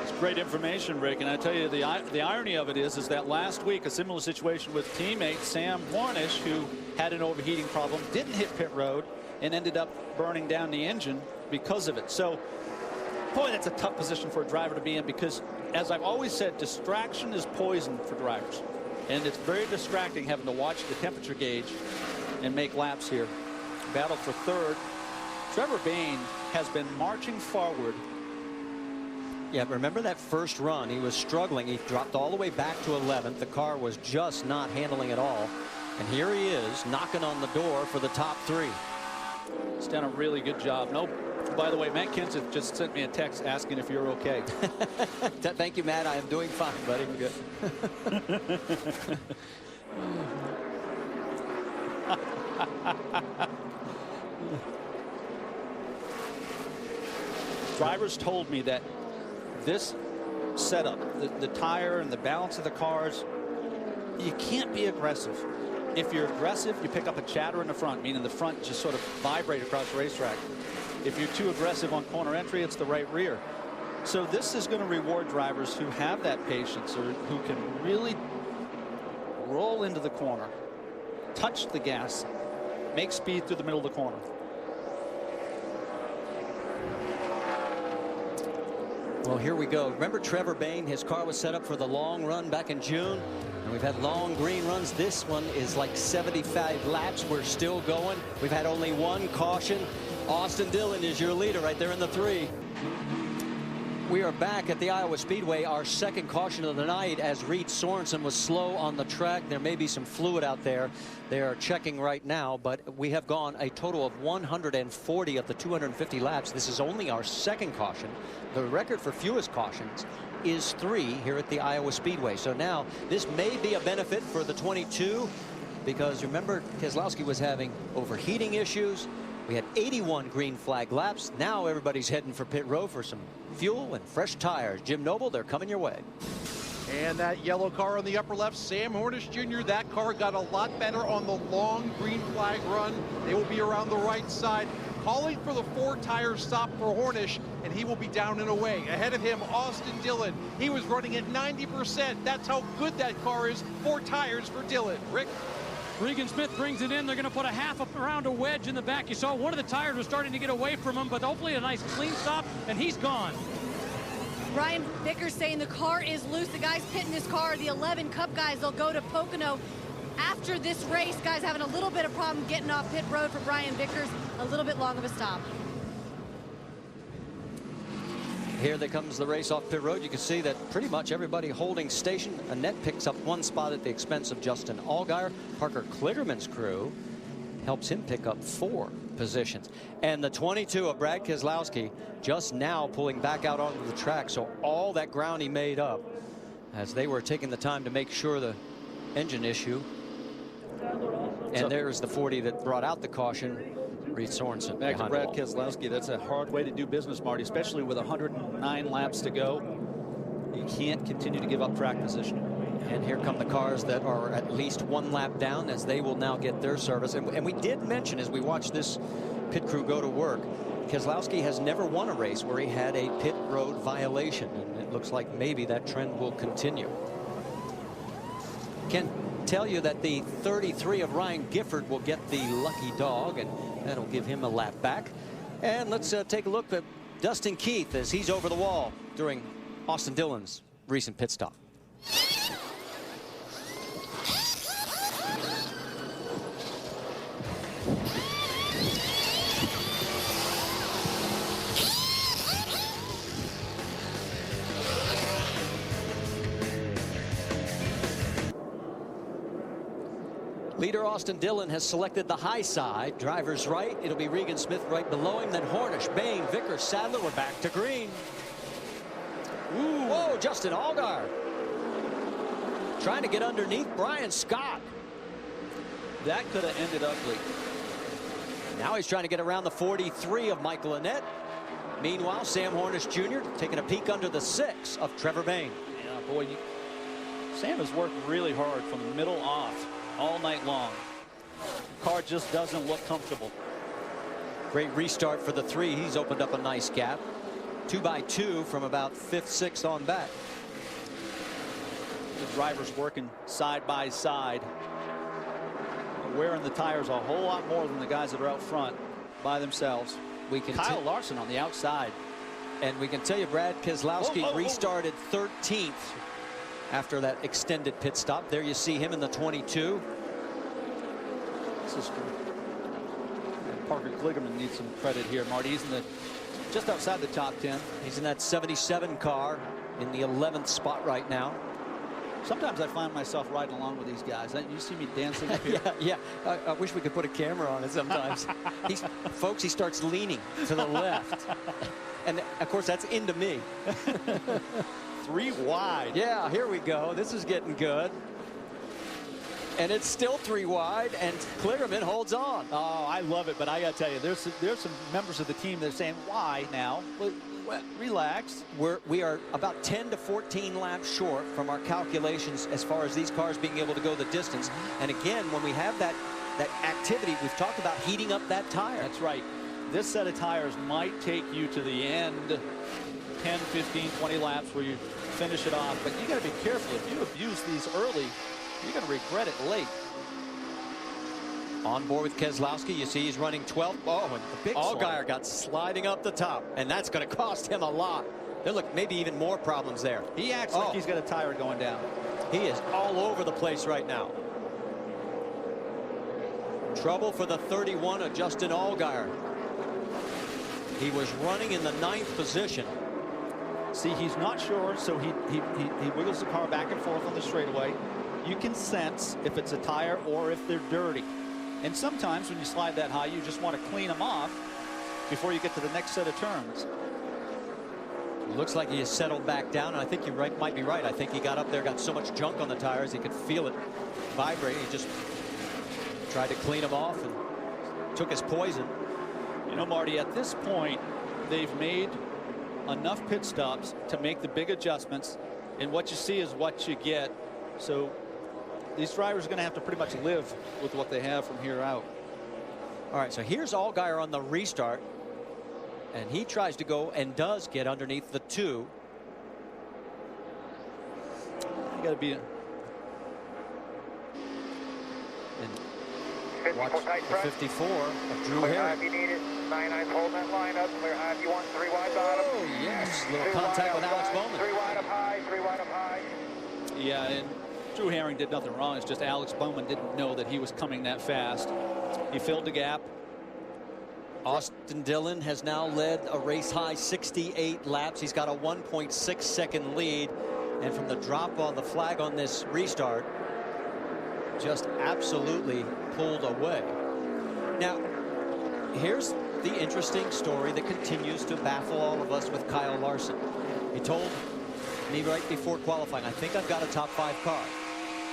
It's great information, Rick. And I tell you, the irony of it is that last week, a similar situation with teammate Sam Hornish, who had an overheating problem, didn't hit pit road, and ended up burning down the engine because of it. So, boy, that's a tough position for a driver to be in, because, as I've always said, distraction is poison for drivers. And it's very distracting having to watch the temperature gauge and make laps here. Battle for 3rd. Trevor Bayne has been marching forward. Yeah, remember that first run? He was struggling. He dropped all the way back to 11th. The car was just not handling it all. And here he is, knocking on the door for the top 3. He's done a really good job. No, by the way, Matt Kenseth just sent me a text asking if you're okay. Thank you, Matt. I am doing fine, buddy. I'm good. Drivers told me that this setup, the tire and the balance of the cars, you can't be aggressive. If you're aggressive, you pick up a chatter in the front, meaning the front just sort of vibrate across the racetrack. If you're too aggressive on corner entry, it's the right rear. So this is going to reward drivers who have that patience, or who can really roll into the corner, touch the gas, make speed through the middle of the corner. Well, here we go. Remember Trevor Bayne? His car was set up for the long run back in June. And we've had long green runs. This one is like 75 laps. We're still going. We've had only 1 caution. Austin Dillon is your leader right there in the 3. We are back at the Iowa Speedway, our 2nd caution of the night, as Reed Sorensen was slow on the track. There may be some fluid out there. They are checking right now, but we have gone a total of 140 of the 250 laps. This is only our 2nd caution. The record for fewest cautions is 3 here at the Iowa Speedway. So now this may be a benefit for the 22, because remember Keselowski was having overheating issues. We had 81 green flag laps. Now everybody's heading for pit road for some fuel and fresh tires. Jim Noble, they're coming your way. And that yellow car on the upper left, Sam Hornish Jr., that car got a lot better on the long green flag run. They will be around the right side, calling for the 4-tire stop for Hornish, and he will be down and away. Ahead of him, Austin Dillon. He was running at 90%. That's how good that car is. 4 tires for Dillon. Rick? Regan Smith brings it in. They're going to put a half around a wedge in the back. You saw one of the tires was starting to get away from him, but hopefully a nice clean stop, and he's gone. Brian Vickers saying the car is loose. The guys pitting this car, the 11 Cup guys, they'll go to Pocono after this race. Guys having a little bit of problem getting off pit road for Brian Vickers. A little bit long of a stop. Here they comes the race off pit road. You can see that pretty much everybody holding station. Annette picks up one spot at the expense of Justin Allgaier. Parker Kligerman's crew helps him pick up 4 positions. And the 22 of Brad Keselowski just now pulling back out onto the track. So all that ground he made up as they were taking the time to make sure the engine issue. And there's the 40 that brought out the caution. Reed Sorensen. Back to Brad Keselowski. That's a hard way to do business, Marty, especially with 109 laps to go. You can't continue to give up track position. And here come the cars that are at least 1 lap down, as they will now get their service. And we did mention as we watched this pit crew go to work, Keselowski has never won a race where he had a pit road violation. And it looks like maybe that trend will continue. Can tell you that the 33 of Ryan Gifford will get the lucky dog, and that'll give him a lap back. And let's take a look at Dustin Keith as he's over the wall during Austin Dillon's recent pit stop. Leader Austin Dillon has selected the high side. Driver's right. It'll be Regan Smith right below him. Then Hornish, Bain, Vickers, Sadler. We're back to green. Ooh. Whoa, Justin Allgaier trying to get underneath Brian Scott. That could have ended ugly. Now he's trying to get around the 43 of Michael Annett. Meanwhile, Sam Hornish Jr. taking a peek under the 6 of Trevor Bain. Yeah, boy, Sam has worked really hard from the middle off all night long. Car just doesn't look comfortable. Great restart for the 3. He's opened up a nice gap. 2 by 2 from about 5th, 6th on back. The drivers working side by side, wearing the tires a whole lot more than the guys that are out front by themselves. We can Kyle Larson on the outside. And we can tell you Brad Keselowski restarted 13th after that extended pit stop. There you see him in the 22. This is Parker Kligerman needs some credit here, Marty. He's in the just outside the top 10. He's in that 77 car in the 11th spot right now. Sometimes I find myself riding along with these guys. You see me dancing up here. Yeah. I wish we could put a camera on it sometimes. Folks, he starts leaning to the left. And of course, that's into me. 3 wide. Yeah, here we go. This is getting good. And it's still 3 wide, and Kligerman holds on. Oh, I love it, but I got to tell you, there's some members of the team that are saying, why now? Well, relax. We are about 10 to 14 laps short from our calculations as far as these cars being able to go the distance. And again, when we have that activity, we've talked about heating up that tire. That's right. This set of tires might take you to the end, 10, 15, 20 laps where you finish it off. But you got to be careful. If you abuse these early, you're going to regret it late. On board with Keselowski, you see he's running 12th. Oh, and the big Allgaier got sliding up the top, and that's going to cost him a lot. There look maybe even more problems there. He acts like he's got a tire going down. He is all over the place right now. Trouble for the 31 of Justin Allgaier. He was running in the 9th position. See, he's not sure, so he wiggles the car back and forth on the straightaway. You can sense if it's a tire or if they're dirty. And sometimes when you slide that high, you just want to clean them off before you get to the next set of turns. It looks like he has settled back down, and I think you might be right. I think he got up there, got so much junk on the tires, he could feel it vibrate. He just tried to clean them off and took his poison. You know, Marty, at this point, they've made enough pit stops to make the big adjustments, and what you see is what you get. So these drivers are going to have to pretty much live with what they have from here out. All right, so here's Allgaier on the restart, and he tries to go and does get underneath the 2. You got to be and watch the 54 of Drew Herring. If you need it, 99's holding that line up. Clear high if you want 3 wide bottom. Oh, yes. Perhaps a little contact with Alex Bowman. 3 wide up high, 3 wide up high. Yeah, and Drew Herring did nothing wrong. It's just Alex Bowman didn't know that he was coming that fast. He filled the gap. Austin Dillon has now led a race high 68 laps. He's got a 1.6 second lead, and from the drop on the flag on this restart, just absolutely pulled away. Now, here's the interesting story that continues to baffle all of us with Kyle Larson. He told me right before qualifying, I think I've got a top 5 car.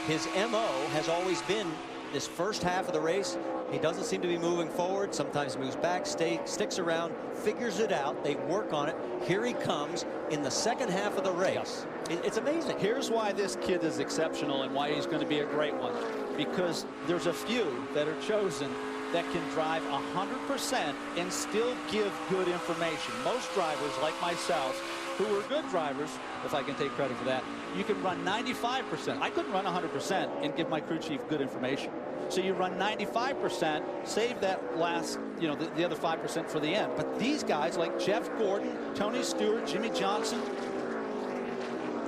His MO has always been this first half of the race. He doesn't seem to be moving forward. Sometimes moves back, sticks around, figures it out. They work on it. Here he comes in the second half of the race. It's amazing. Here's why this kid is exceptional and why he's going to be a great one. Because there's a few that are chosen that can drive 100% and still give good information. Most drivers like myself, who are good drivers, if I can take credit for that, you can run 95%. I couldn't run 100% and give my crew chief good information. So you run 95%, save that last, you know, the other 5% for the end. But these guys like Jeff Gordon, Tony Stewart, Jimmy Johnson,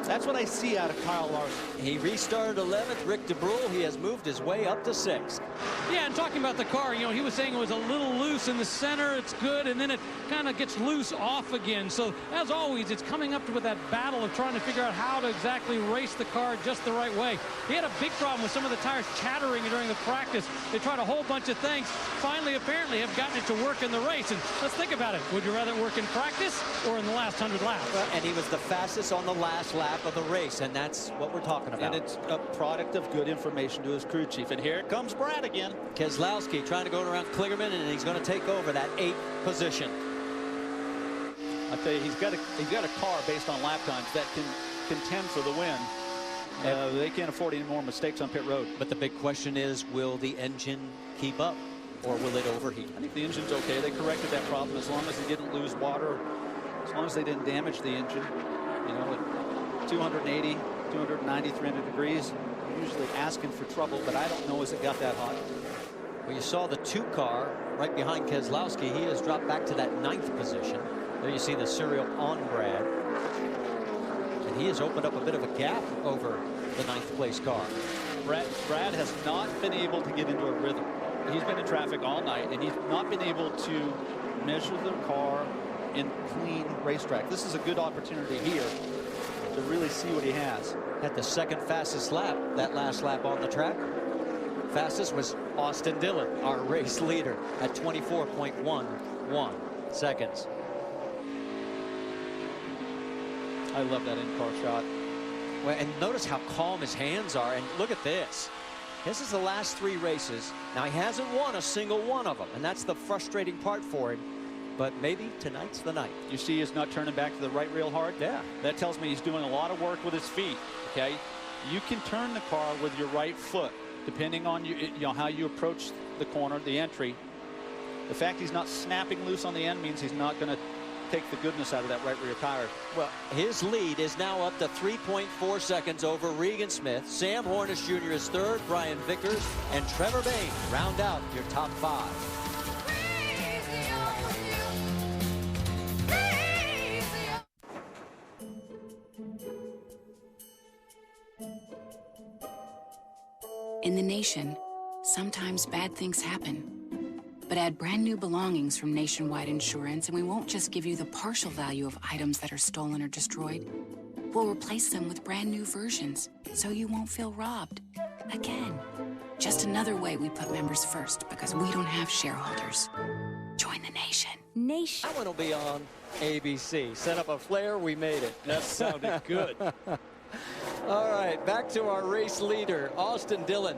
that's what I see out of Kyle Larson. He restarted 11th. Rick DeBrule, he has moved his way up to 6th. Yeah, and talking about the car, you know, he was saying it was a little loose in the center. It's good, and then it kind of gets loose off again. So, as always, it's coming up with that battle of trying to figure out how to exactly race the car just the right way. He had a big problem with some of the tires chattering during the practice. They tried a whole bunch of things. Finally, apparently, have gotten it to work in the race. And let's think about it. Would you rather work in practice or in the last 100 laps? And he was the fastest on the last lap of the race, and that's what we're talking about. And it's a product of good information to his crew chief. And here comes Brad again. Keselowski trying to go around Kligerman, and he's going to take over that 8th position. I tell you, he's got a car based on lap times that can contend for the win. They can't afford any more mistakes on pit road. But the big question is, will the engine keep up, or will it overheat? I think the engine's okay. They corrected that problem as long as they didn't lose water, as long as they didn't damage the engine. You know, at 280, 290, 300 degrees, usually asking for trouble, but I don't know as it got that hot. Well, you saw the 2 car right behind Keselowski. He has dropped back to that 9th position. There you see the serial on Brad. And he has opened up a bit of a gap over the 9th place car. Brad has not been able to get into a rhythm. He's been in traffic all night, and he's not been able to measure the car in clean racetrack. This is a good opportunity here to really see what he has. At the 2nd fastest lap, that last lap on the track. Fastest was Austin Dillon, our race leader, at 24.11 seconds. I love that in-car shot. Well, and notice how calm his hands are. And look at this. This is the last 3 races. Now, he hasn't won a single one of them, and that's the frustrating part for him. But maybe tonight's the night. You see he's not turning back to the right real hard? Yeah. That tells me he's doing a lot of work with his feet, okay? You can turn the car with your right foot, depending on you know how you approach the corner, the entry. The fact he's not snapping loose on the end means he's not going to take the goodness out of that right rear tire. Well, his lead is now up to 3.4 seconds over Regan Smith. Sam Hornish Jr. is 3rd, Brian Vickers, and Trevor Bayne round out your top 5. In the nation, sometimes bad things happen. But add brand new belongings from Nationwide Insurance, and we won't just give you the partial value of items that are stolen or destroyed. We'll replace them with brand new versions, so you won't feel robbed. Again. Just another way we put members first, because we don't have shareholders. Join the nation. That one will be on ABC. Set up a flare, we made it. That sounded good. All right, back to our race leader, Austin Dillon.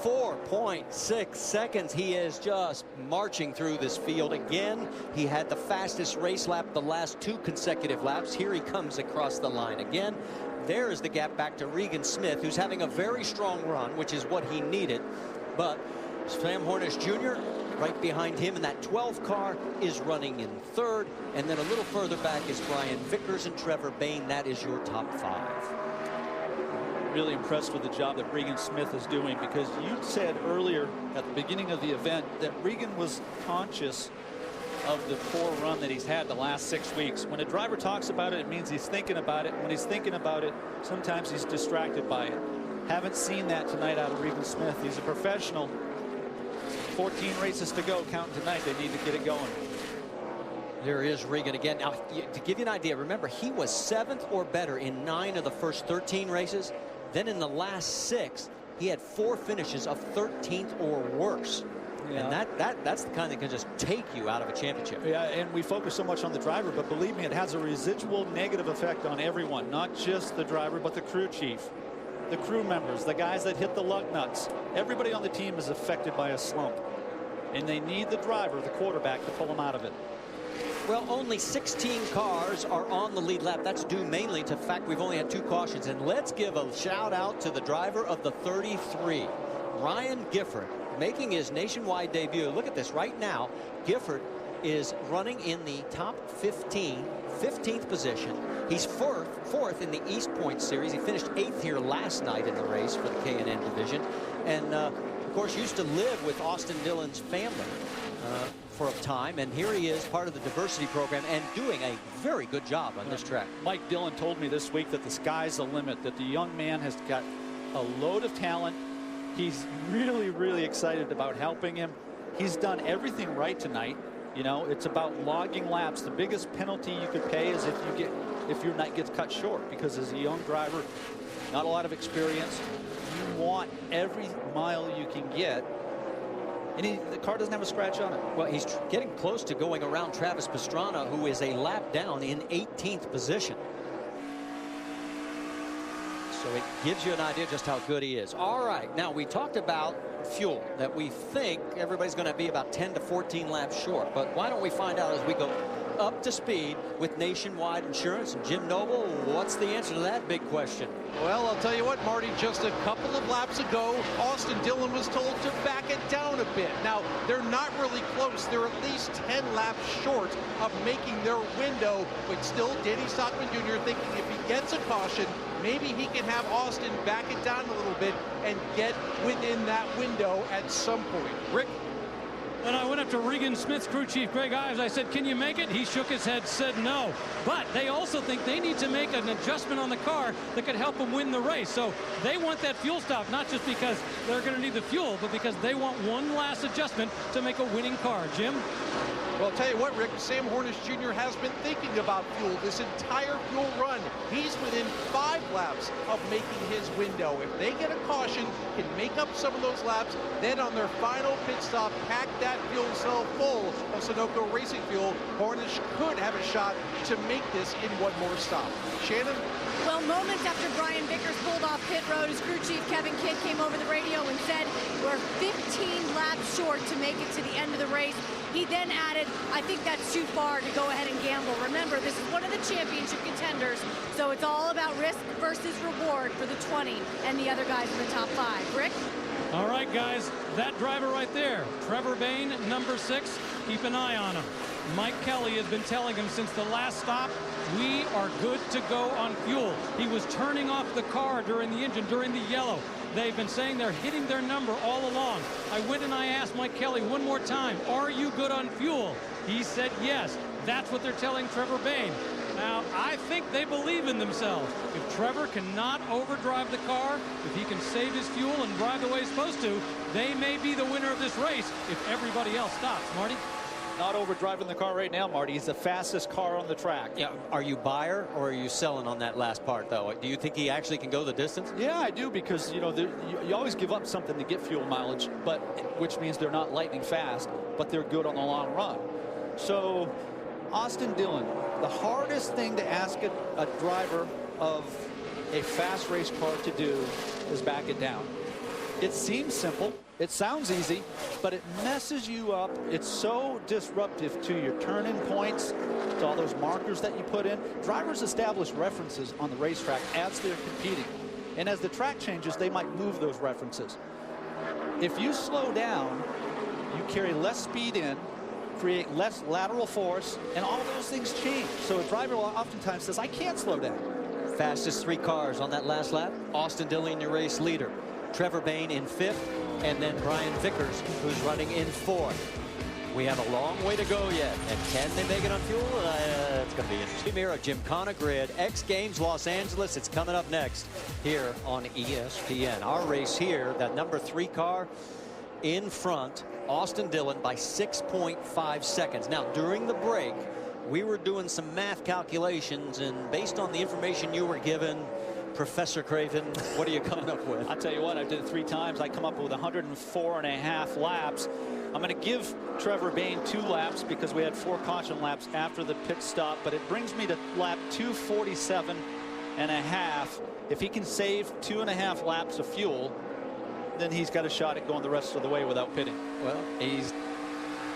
4.6 seconds. He is just marching through this field again. He had the fastest race lap the last 2 consecutive laps. Here he comes across the line again. There is the gap back to Regan Smith, who's having a very strong run, which is what he needed. But Sam Hornish Jr. right behind him, and that 12 car is running in 3rd. And then a little further back is Brian Vickers and Trevor Bayne. That is your top 5. Really impressed with the job that Regan Smith is doing, because you said earlier at the beginning of the event that Regan was conscious of the poor run that he's had the last 6 weeks. When a driver talks about it, it means he's thinking about it. When he's thinking about it, sometimes he's distracted by it. Haven't seen that tonight out of Regan Smith. He's a professional. 14 races to go counting tonight. They need to get it going. There is Regan again. Now, to give you an idea, remember, he was 7th or better in 9 of the first 13 races. Then in the last 6, he had 4 finishes of 13th or worse. Yeah. And that's the kind that can just take you out of a championship. Yeah, and we focus so much on the driver, but believe me, it has a residual negative effect on everyone, not just the driver, but the crew chief, the crew members, the guys that hit the lug nuts. Everybody on the team is affected by a slump, and they need the driver, the quarterback, to pull them out of it. Well, only 16 cars are on the lead lap. That's due mainly to the fact we've only had 2 cautions. And let's give a shout out to the driver of the 33, Ryan Gifford, making his nationwide debut. Look at this right now. Gifford is running in the top 15th position. He's fourth in the East Point Series. He finished 8th here last night in the race for the K&N division. And, of course, used to live with Austin Dillon's family for a time, and here he is, part of the diversity program, and doing a very good job on this track. Mike Dillon told me this week that the sky's the limit, that the young man has got a load of talent. He's really, really excited about helping him. He's done everything right tonight. You know, it's about logging laps. The biggest penalty you could pay is if your night gets cut short, because as a young driver, not a lot of experience, you want every mile you can get. And the car doesn't have a scratch on it. Well, he's getting close to going around Travis Pastrana, who is a lap down in 18th position. So it gives you an idea just how good he is. All right, now we talked about fuel, that we think everybody's going to be about 10 to 14 laps short. But why don't we find out as we go up to speed with Nationwide Insurance? And Jim Noble, what's the answer to that big question? Well, I'll tell you what, Marty, just a couple of laps ago, Austin Dillon was told to back it down a bit. Now, they're not really close. They're at least 10 laps short of making their window, but still Danny Stockman Jr. thinking if he gets a caution, maybe he can have Austin back it down a little bit and get within that window at some point. Rick? When I went up to Regan Smith's crew chief, Greg Ives, I said, can you make it? He shook his head, said no. But they also think they need to make an adjustment on the car that could help them win the race. So they want that fuel stop, not just because they're going to need the fuel, but because they want one last adjustment to make a winning car. Jim? Well, I'll tell you what, Rick, Sam Hornish Jr. has been thinking about fuel this entire fuel run. He's within 5 laps of making his window. If they get a caution, can make up some of those laps, then on their final pit stop, pack that fuel cell full of Sunoco racing fuel, Hornish could have a shot to make this in one more stop. Shannon? Well, moments after Brian Vickers pulled off pit road, his crew chief Kevin Kidd came over the radio and said, we're 15 laps short to make it to the end of the race. He then added, I think that's too far to go ahead and gamble. Remember, this is one of the championship contenders, so it's all about risk versus reward for the 20 and the other guys in the top 5. Rick? All right, guys, that driver right there, Trevor Bayne, number 6, keep an eye on him. Mike Kelly has been telling him since the last stop, we are good to go on fuel. He was turning off the car during the engine, during the yellow. They've been saying they're hitting their number all along. I went and I asked Mike Kelly one more time, are you good on fuel? He said yes. That's what they're telling Trevor Bayne. Now, I think they believe in themselves. If Trevor cannot overdrive the car, if he can save his fuel and drive the way he's supposed to, they may be the winner of this race if everybody else stops. Marty? Not overdriving the car right now, Marty. He's the fastest car on the track. Yeah. Are you buyer or are you selling on that last part, though? Do you think he actually can go the distance? Yeah, I do, because, you know, you always give up something to get fuel mileage, but which means they're not lightning fast, but they're good on the long run. So, Austin Dillon, the hardest thing to ask a driver of a fast race car to do is back it down. It seems simple. It sounds easy, but it messes you up. It's so disruptive to your turn-in points, to all those markers that you put in. Drivers establish references on the racetrack as they're competing. And as the track changes, they might move those references. If you slow down, you carry less speed in, create less lateral force, and all those things change. So a driver oftentimes says, I can't slow down. Fastest 3 cars on that last lap. Austin Dillon, your race leader. Trevor Bayne in 5th, and then Brian Vickers, who's running in 4th. We have a long way to go yet. And can they make it on fuel? It's going to be interesting. Mirror, Gymkhana Grid, X Games Los Angeles. It's coming up next here on ESPN. Our race here, that number 3 car in front, Austin Dillon by 6.5 seconds. Now, during the break, we were doing some math calculations, and based on the information you were given, Professor Craven, what are you coming up with? I'll tell you what, I did it 3 times. I come up with 104.5 laps. I'm going to give Trevor Bayne 2 laps because we had 4 caution laps after the pit stop, but it brings me to lap 247.5. If he can save 2.5 laps of fuel, then he's got a shot at going the rest of the way without pitting. Well, he's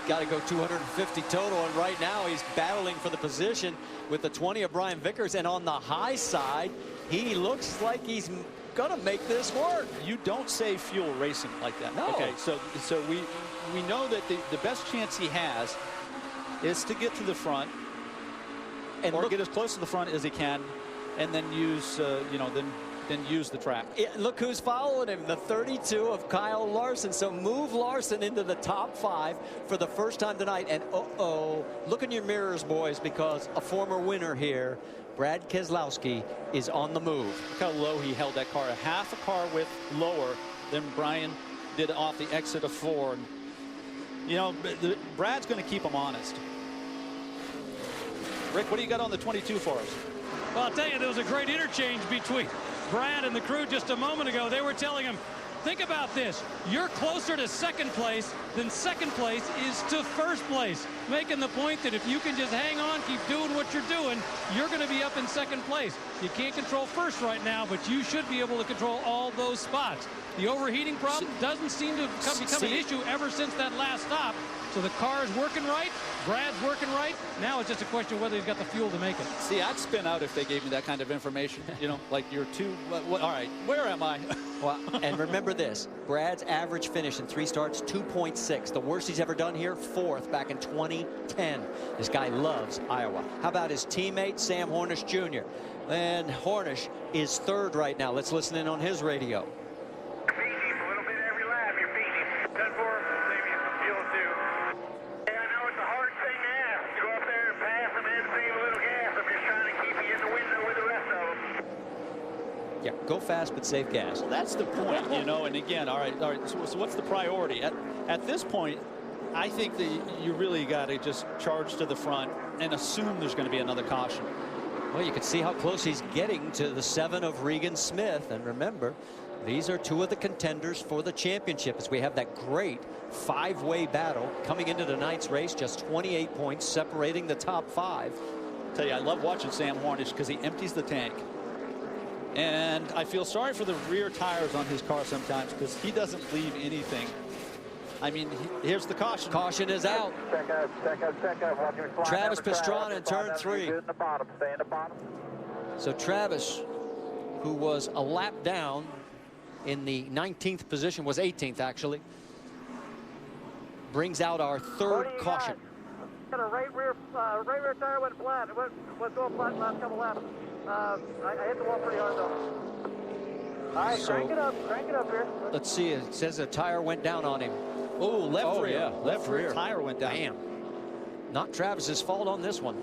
got to go 250 total, and right now he's battling for the position with the 20 of Brian Vickers, and on the high side he looks like he's gonna make this work. You don't save fuel racing like that. No. Okay, so we know that the best chance he has is to get to the front and or get as close to the front as he can, and then use then use the track. Yeah, look who's following him, the 32 of Kyle Larson. So move Larson into the top 5 for the first time tonight. And look in your mirrors, boys, because a former winner here, Brad Keselowski, is on the move. Look how low he held that car, a half a car width lower than Brian did off the exit of 4. And, you know, Brad's going to keep him honest. Rick, what do you got on the 22 for us? Well, I'll tell you, there was a great interchange between Brad and the crew just a moment ago. They were telling him, think about this. You're closer to second place than second place is to first place. Making the point that if you can just hang on, keep doing what you're doing, you're going to be up in second place. You can't control first right now, but you should be able to control all those spots. The overheating problem doesn't seem to become an issue ever since that last stop. So the car is working right. Brad's working right. Now it's just a question of whether he's got the fuel to make it. See, I'd spin out if they gave me that kind of information. You know, like you're too. All right, where am I? Well, and remember this, Brad's average finish in 3 starts, 2.6. The worst he's ever done here, 4th back in 2010. This guy loves Iowa. How about his teammate, Sam Hornish Jr.? And Hornish is 3rd right now. Let's listen in on his radio. Yeah, go fast but save gas. Well, that's the point, you know. And again, all right. So what's the priority at this point? I think that you really got to just charge to the front and assume there's going to be another caution. Well, you can see how close he's getting to the 7 of Regan Smith, and remember, these are 2 of the contenders for the championship as we have that great 5-way battle coming into tonight's race. Just 28 points separating the top 5. I'll tell you, I love watching Sam Hornish because he empties the tank. And I feel sorry for the rear tires on his car sometimes because he doesn't leave anything. I mean, here's the caution. Caution is out. Check out. Travis Pastrana in turn 3. Stay in the bottom. So Travis, who was a lap down in the 19th position, was 18th actually, brings out our 3rd caution. Got a right rear tire went flat. It was going flat in the last couple laps. I hit the wall pretty hard though. All right, crank it up here. Let's see, it says a tire went down on him. Oh, left rear. Yeah, left rear tire went down. Damn. Not Travis's fault on this one.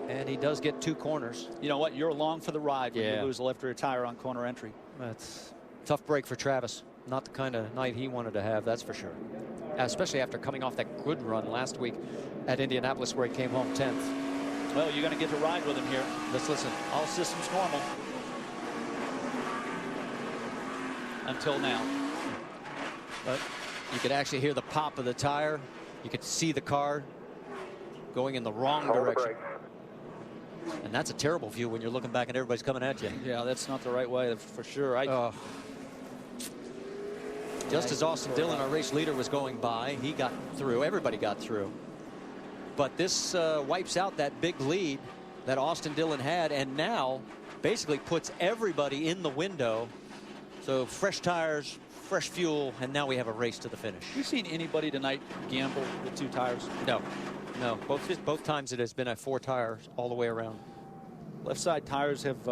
And he does get 2 corners. You know what? You're along for the ride when Yeah. you lose a left rear tire on corner entry. That's a tough break for Travis. Not the kind of night he wanted to have, that's for sure. Especially after coming off that good run last week at Indianapolis where he came home 10th. Well, you're going to get to ride with him here. Let's listen. All systems normal. Until now. But you could actually hear the pop of the tire. You could see the car going in the wrong direction. And that's a terrible view when you're looking back and everybody's coming at you. Yeah, that's not the right way for sure. Just as Austin Dillon, our race leader, was going by, he got through. Everybody got through. But this wipes out that big lead that Austin Dillon had, and now basically puts everybody in the window. So fresh tires, fresh fuel, and now we have a race to the finish. You seen anybody tonight gamble with 2 tires? No. Both times it has been a 4 tires all the way around. Left side tires have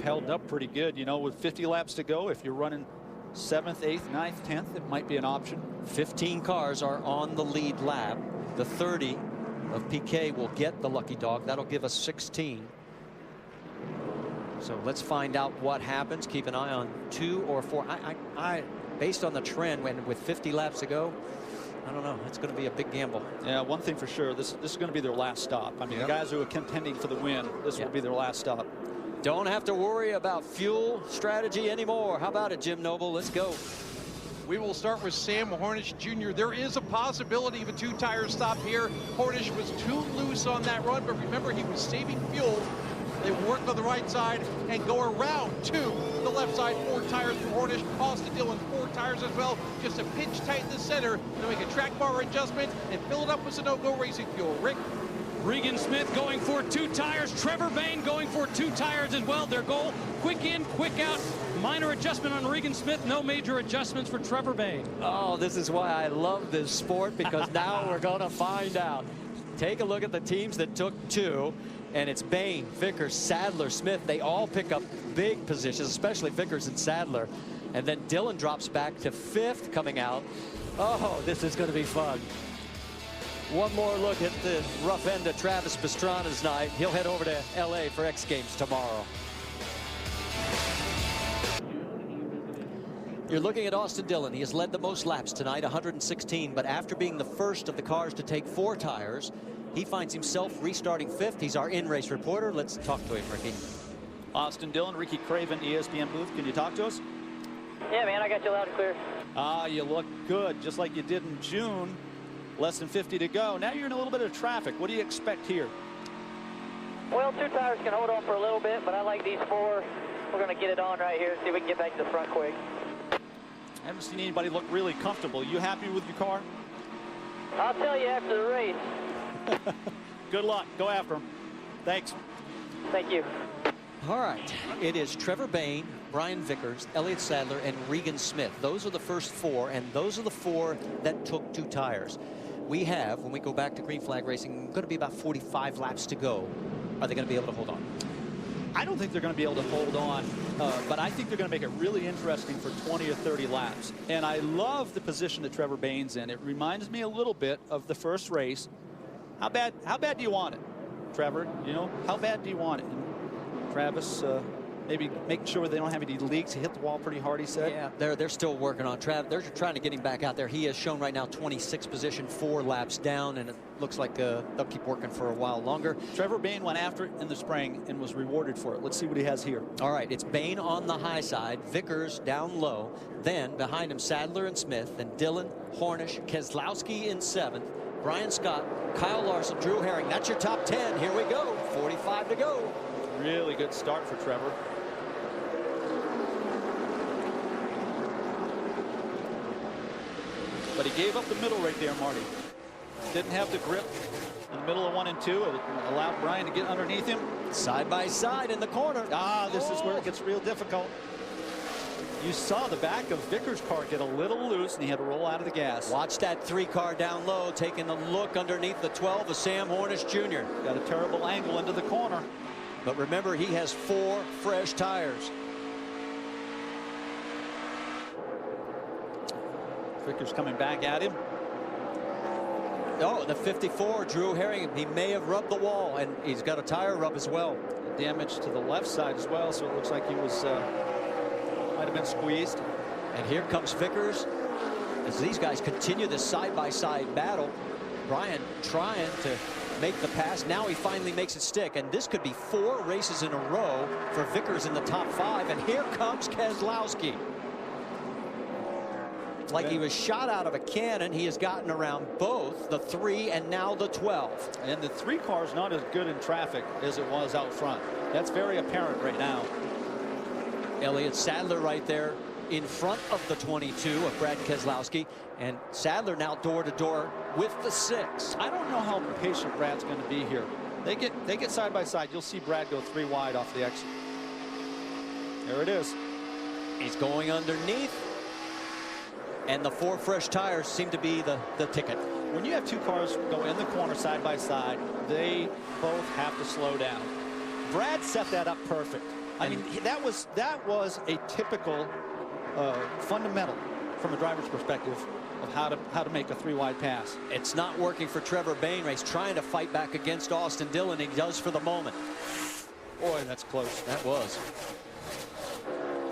held up pretty good. You know, with 50 laps to go, if you're running 7th, 8th, 9th, 10th, it might be an option. 15 cars are on the lead lap. The 30 of PK will get the lucky dog. That'll give us 16. So let's find out what happens. Keep an eye on 2 or 4. Based on the trend, when with 50 laps to go, I don't know. It's going to be a big gamble. Yeah, one thing for sure, this is going to be their last stop. I mean, the guys who are contending for the win, this will be their last stop. Don't have to worry about fuel strategy anymore. How about it, Jim Noble? Let's go. We will start with Sam Hornish Jr. There is a possibility of a 2-tire stop here. Hornish was too loose on that run, but remember, he was saving fuel. They work on the right side and go around to the left side. 4 tires for Hornish. Austin Dillon, 4 tires as well. Just a pinch tight in the center. Then make a track bar adjustment and fill it up with Sunoco racing fuel. Rick. Regan Smith going for 2 tires. Trevor Bayne going for 2 tires as well. Their goal, quick in, quick out. Minor adjustment on Regan Smith. No major adjustments for Trevor Bayne. Oh, this is why I love this sport, because now we're going to find out. Take a look at the teams that took 2. And it's Bayne, Vickers, Sadler, Smith. They all pick up big positions, especially Vickers and Sadler. And then Dillon drops back to 5th coming out. Oh, this is going to be fun. One more look at the rough end of Travis Pastrana's night. He'll head over to LA for X Games tomorrow. You're looking at Austin Dillon. He has led the most laps tonight, 116. But after being the first of the cars to take 4 tires, he finds himself restarting 5th. He's our in-race reporter. Let's talk to him, Ricky. Austin Dillon, Ricky Craven, ESPN booth. Can you talk to us? Yeah, man, I got you loud and clear. You look good, just like you did in June. Less than 50 to go. Now you're in a little bit of traffic. What do you expect here? Well, 2 tires can hold on for a little bit, but I like these 4. We're going to get it on right here, see if we can get back to the front quick. I haven't seen anybody look really comfortable. You happy with your car? I'll tell you after the race. Good luck. Go after him. Thanks. Thank you. All right. It is Trevor Bayne, Brian Vickers, Elliott Sadler, and Regan Smith. Those are the first 4, and those are the 4 that took 2 tires. We have, when we go back to green flag racing, going to be about 45 laps to go. Are they going to be able to hold on? I don't think they're going to be able to hold on, but I think they're going to make it really interesting for 20 or 30 laps. And I love the position that Trevor Bayne's in. It reminds me a little bit of the first race. How bad do you want it, Trevor? You know, how bad do you want it? And Travis, maybe making sure they don't have any leaks. He hit the wall pretty hard, he said. Yeah, they're still working on Trav. They're trying to get him back out there. He has shown right now 26th position, 4 laps down, and it looks like they'll keep working for a while longer. Trevor Bayne went after it in the spring and was rewarded for it. Let's see what he has here. All right, it's Bayne on the high side, Vickers down low, then behind him Sadler and Smith, then Dillon, Hornish, Keselowski in 7th, Brian Scott, Kyle Larson, Drew Herring. That's your top 10. Here we go. 45 to go. Really good start for Trevor. But he gave up the middle right there, Marty. Didn't have the grip in the middle of 1 and 2. It allowed Brian to get underneath him. Side by side in the corner. This is where it gets real difficult. You saw the back of Vickers' car get a little loose, and he had to roll out of the gas. Watch that 3 car down low, taking a look underneath the 12 of Sam Hornish Jr. Got a terrible angle into the corner. But remember, he has 4 fresh tires. Vickers coming back at him. Oh, the 54, Drew Herring. He may have rubbed the wall, and he's got a tire rub as well. Damage to the left side as well, so it looks like he was might have been squeezed. And here comes Vickers as these guys continue this side-by-side battle. Brian trying to make the pass. Now he finally makes it stick, and this could be 4 races in a row for Vickers in the top 5. And here comes Keselowski. Like he was shot out of a cannon. He has gotten around both the 3 and now the 12. And the 3 car is not as good in traffic as it was out front. That's very apparent right now. Elliott Sadler right there in front of the 22 of Brad Keselowski, and Sadler now door to door with the 6. I don't know how patient Brad's going to be here. They get side by side. You'll see Brad go 3 wide off the exit. There it is. He's going underneath, and the 4 fresh tires seem to be the ticket. When you have 2 cars go in the corner side by side, they both have to slow down. Brad set that up perfect. I mean, that was a typical fundamental from a driver's perspective of how to make a 3-wide pass. It's not working for Trevor Bayne. He's trying to fight back against Austin Dillon. He does for the moment. Boy, that's close. That was.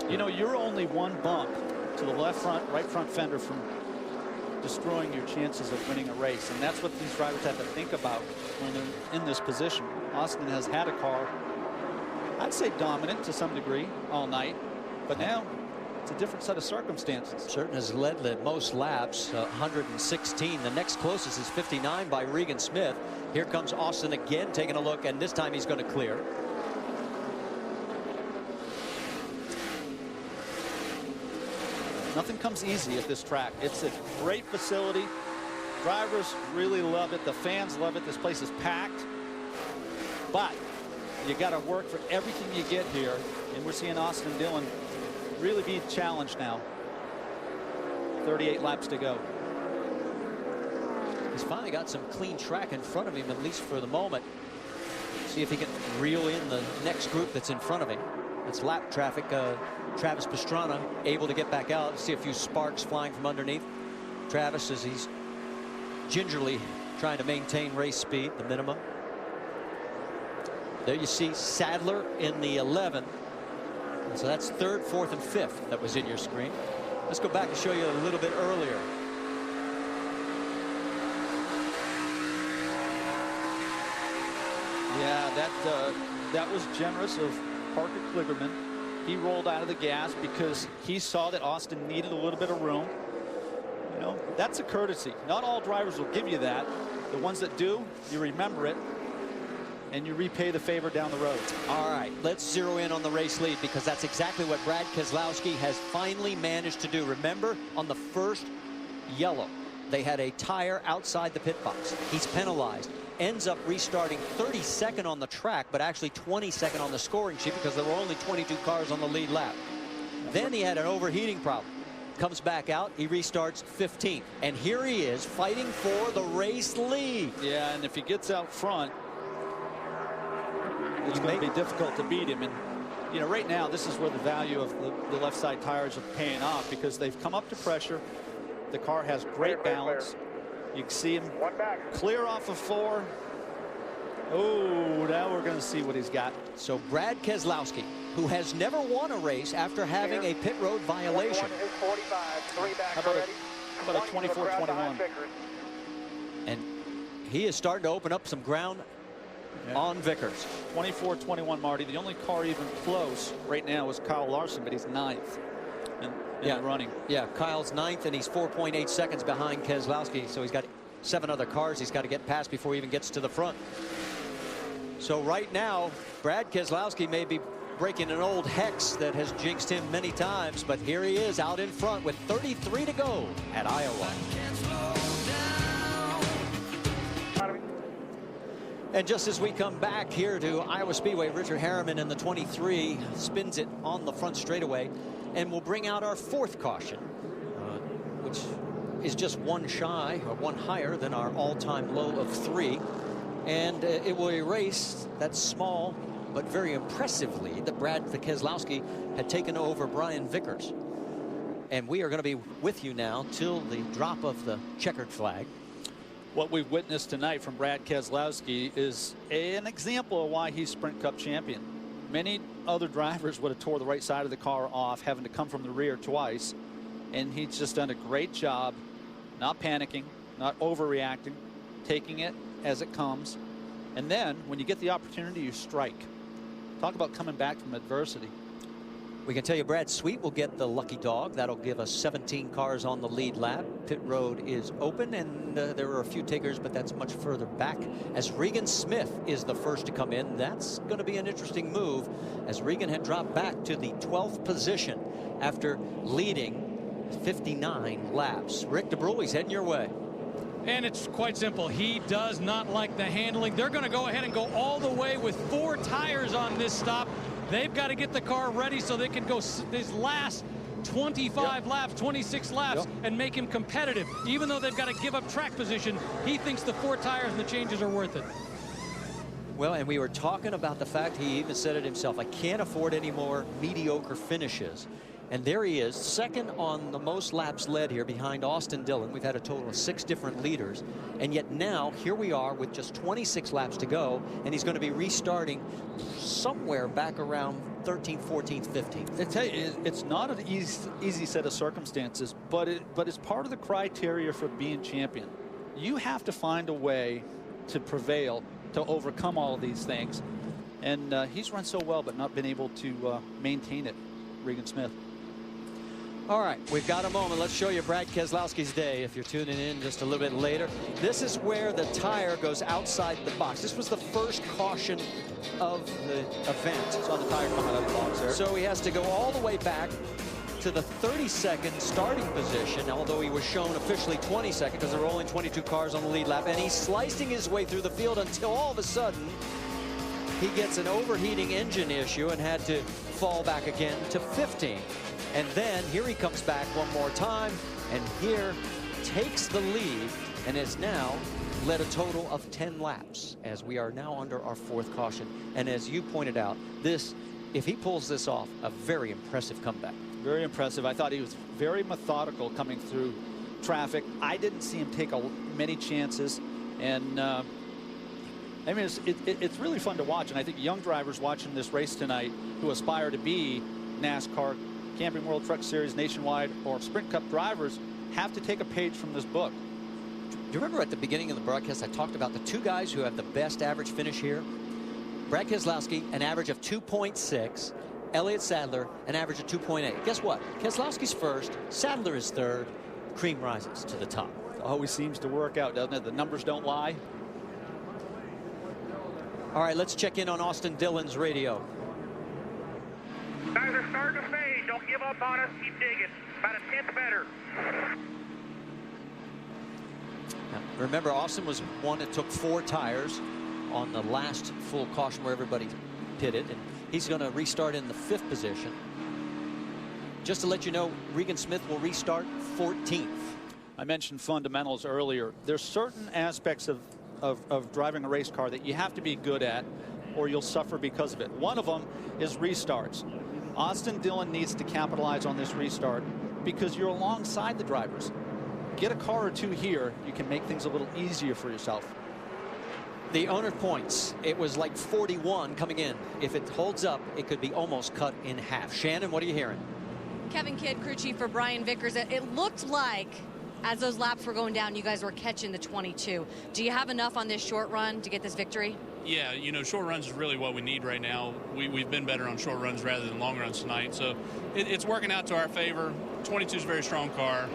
You know, you're only one bump to the left front, right front fender from destroying your chances of winning a race. And that's what these drivers have to think about when they're in this position. Austin has had a car, I'd say dominant to some degree all night, but now it's a different set of circumstances. Certain has led the most laps, 116. The next closest is 59 by Regan Smith. Here comes Austin again, taking a look, and this time he's going to clear. Nothing comes easy at this track. It's a great facility. Drivers really love it. The fans love it. This place is packed. But you got to work for everything you get here. And we're seeing Austin Dillon really be challenged now. 38 laps to go. He's finally got some clean track in front of him, at least for the moment. See if he can reel in the next group that's in front of him. It's lap traffic. Travis Pastrana able to get back out. See a few sparks flying from underneath. Travis, as he's gingerly trying to maintain race speed, the minimum. There you see Sadler in the 11. So that's 3rd, 4th, and 5th that was in your screen. Let's go back and show you a little bit earlier. Yeah, that was generous of Parker Kligerman. He rolled out of the gas because he saw that Austin needed a little bit of room. You know, that's a courtesy. Not all drivers will give you that. The ones that do, you remember it and you repay the favor down the road. All right, let's zero in on the race lead, because that's exactly what Brad Keselowski has finally managed to do. Remember, on the first yellow, they had a tire outside the pit box. He's penalized. Ends up restarting 32nd on the track, but actually 22nd on the scoring sheet because there were only 22 cars on the lead lap. Then he had an overheating problem. Comes back out, he restarts 15th. And here he is fighting for the race lead. Yeah, and if he gets out front, it's going to be difficult to beat him. And, you know, right now, this is where the value of the left side tires are paying off, because they've come up to pressure. The car has great balance. You can see him clear off of 4. Oh, now we're going to see what he's got. So Brad Keselowski, who has never won a race after having a pit road violation. How about a 24-21? And he is starting to open up some ground on Vickers. 24-21, Marty. The only car even close right now is Kyle Larson, but he's 9th. In the running. Yeah, Kyle's 9th, and he's 4.8 seconds behind Keselowski, so he's got 7 other cars he's got to get past before he even gets to the front. So right now, Brad Keselowski may be breaking an old hex that has jinxed him many times, but here he is out in front with 33 to go at Iowa. And just as we come back here to Iowa Speedway, Richard Harriman in the 23 spins it on the front straightaway, and we'll bring out our 4th caution, which is just 1 shy or 1 higher than our all-time low of 3. And it will erase that small but very impressively that Brad Keselowski had taken over Brian Vickers. And we are going to be with you now till the drop of the checkered flag. What we've witnessed tonight from Brad Keselowski is an example of why he's Sprint Cup champion. Many other drivers would have tore the right side of the car off, having to come from the rear twice. And he's just done a great job, not panicking, not overreacting, taking it as it comes. And then when you get the opportunity, you strike. Talk about coming back from adversity. We can tell you Brad Sweet will get the lucky dog. That'll give us 17 cars on the lead lap. Pit road is open, and there are a few takers, but that's much further back. As Regan Smith is the first to come in, that's going to be an interesting move, as Regan had dropped back to the 12th position after leading 59 laps. Rick DeBrule, he's heading your way. And it's quite simple. He does not like the handling. They're going to go ahead and go all the way with 4 tires on this stop. They've got to get the car ready so they can go these last 25 laps, 26 laps, and make him competitive. Even though they've got to give up track position, he thinks the 4 tires and the changes are worth it. Well, and we were talking about the fact, he even said it himself, I can't afford any more mediocre finishes. And there he is, second on the most laps led here behind Austin Dillon. We've had a total of 6 different leaders. And yet now, here we are with just 26 laps to go. And he's going to be restarting somewhere back around 13th, 14th, 15th. I tell you, it's not an easy set of circumstances, but it's part of the criteria for being champion. You have to find a way to prevail, to overcome all of these things. And he's run so well, but not been able to maintain it, Regan Smith. All right, we've got a moment. Let's show you Brad Keselowski's day if you're tuning in just a little bit later. This is where the tire goes outside the box. This was the first caution of the event. Saw the tire coming out of the box there. So he has to go all the way back to the 32nd starting position, although he was shown officially 22nd because there were only 22 cars on the lead lap. And he's slicing his way through the field until all of a sudden he gets an overheating engine issue and had to fall back again to 15. And then here he comes back one more time, and here takes the lead and has now led a total of 10 laps as we are now under our 4th caution. And as you pointed out, this, if he pulls this off, a very impressive comeback. Very impressive. I thought he was very methodical coming through traffic. I didn't see him take many chances. And I mean, it's really fun to watch. And I think young drivers watching this race tonight who aspire to be NASCAR, Camping World Truck Series, Nationwide, or Sprint Cup drivers have to take a page from this book. Do you remember at the beginning of the broadcast I talked about the 2 guys who have the best average finish here? Brad Keselowski, an average of 2.6. Elliott Sadler, an average of 2.8. Guess what? Keselowski's first, Sadler is third. Cream rises to the top. Always seems to work out, doesn't it? The numbers don't lie. All right, let's check in on Austin Dillon's radio. Guys are starting to fade. Don't give up on us. Keep digging. About a 10th better. Now, remember, Austin was one that took 4 tires on the last full caution where everybody pitted, and he's going to restart in the 5th position. Just to let you know, Regan Smith will restart 14th. I mentioned fundamentals earlier. There's certain aspects of driving a race car that you have to be good at or you'll suffer because of it. One of them is restarts. Austin Dillon needs to capitalize on this restart because you're alongside the drivers. Get a car or 2 here, you can make things a little easier for yourself. The owner points, it was like 41 coming in. If it holds up, it could be almost cut in half. Shannon, what are you hearing? Kevin Kidd, crew chief for Brian Vickers. It looked like as those laps were going down, you guys were catching the 22. Do you have enough on this short run to get this victory? Yeah, you know, short runs is really what we need right now. We've been better on short runs rather than long runs tonight. So it's working out to our favor. 22 is a very strong car.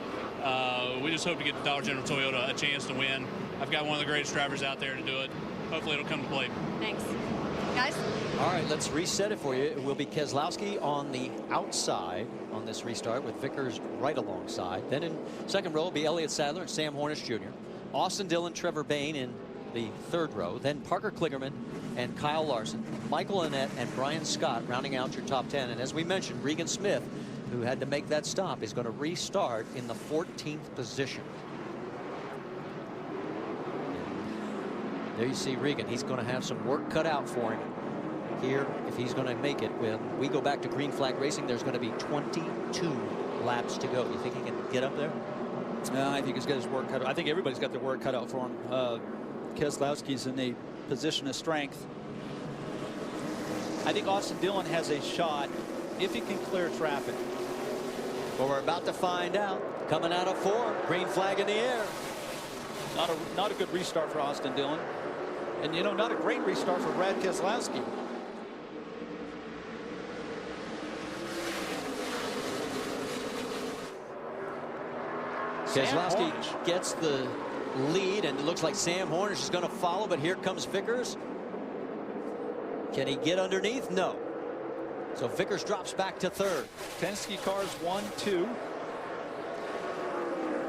We just hope to get the Dollar General Toyota a chance to win. I've got one of the greatest drivers out there to do it. Hopefully it'll come to play. Thanks. Guys? All right, let's reset it for you. It will be Keselowski on the outside on this restart with Vickers right alongside. Then in second row will be Elliott Sadler and Sam Hornish Jr. Austin Dillon, Trevor Bayne in the third row. Then Parker Kligerman and Kyle Larson. Michael Annett and Brian Scott rounding out your top 10. And as we mentioned, Regan Smith, who had to make that stop, is going to restart in the 14th position. There you see Regan. He's going to have some work cut out for him here if he's going to make it. When we go back to green flag racing, there's going to be 22 laps to go. You think he can get up there? I think he's got his work cut out. I think everybody's got their work cut out for him. Keselowski's in a position of strength. I think Austin Dillon has a shot if he can clear traffic. Well, we're about to find out. Coming out of 4, green flag in the air. Not a good restart for Austin Dillon. And, you know, not a great restart for Brad Keselowski. Keselowski gets the lead, and it looks like Sam Hornish is going to follow, but here comes Vickers. Can he get underneath? No. So Vickers drops back to third. Penske cars 1, 2.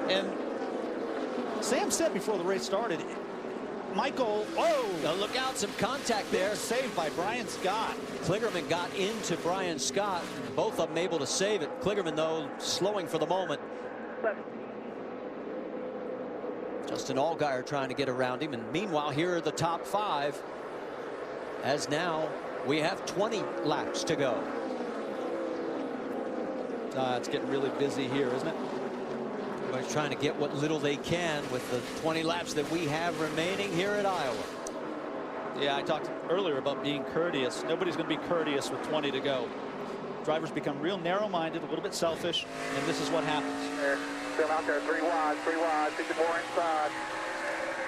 And Sam said before the race started, Michael, Look out, some contact there. Saved by Brian Scott. Kligerman got into Brian Scott. Both of them able to save it. Kligerman, though, slowing for the moment. Justin Allgaier trying to get around him. And meanwhile, here are the top 5. As now we have 20 laps to go. It's getting really busy here, isn't it? Everybody's trying to get what little they can with the 20 laps that we have remaining here at Iowa. Yeah, I talked earlier about being courteous. Nobody's going to be courteous with 20 to go. Drivers become real narrow-minded, a little bit selfish, and this is what happens. Still out there, 3 wide, 54 inside.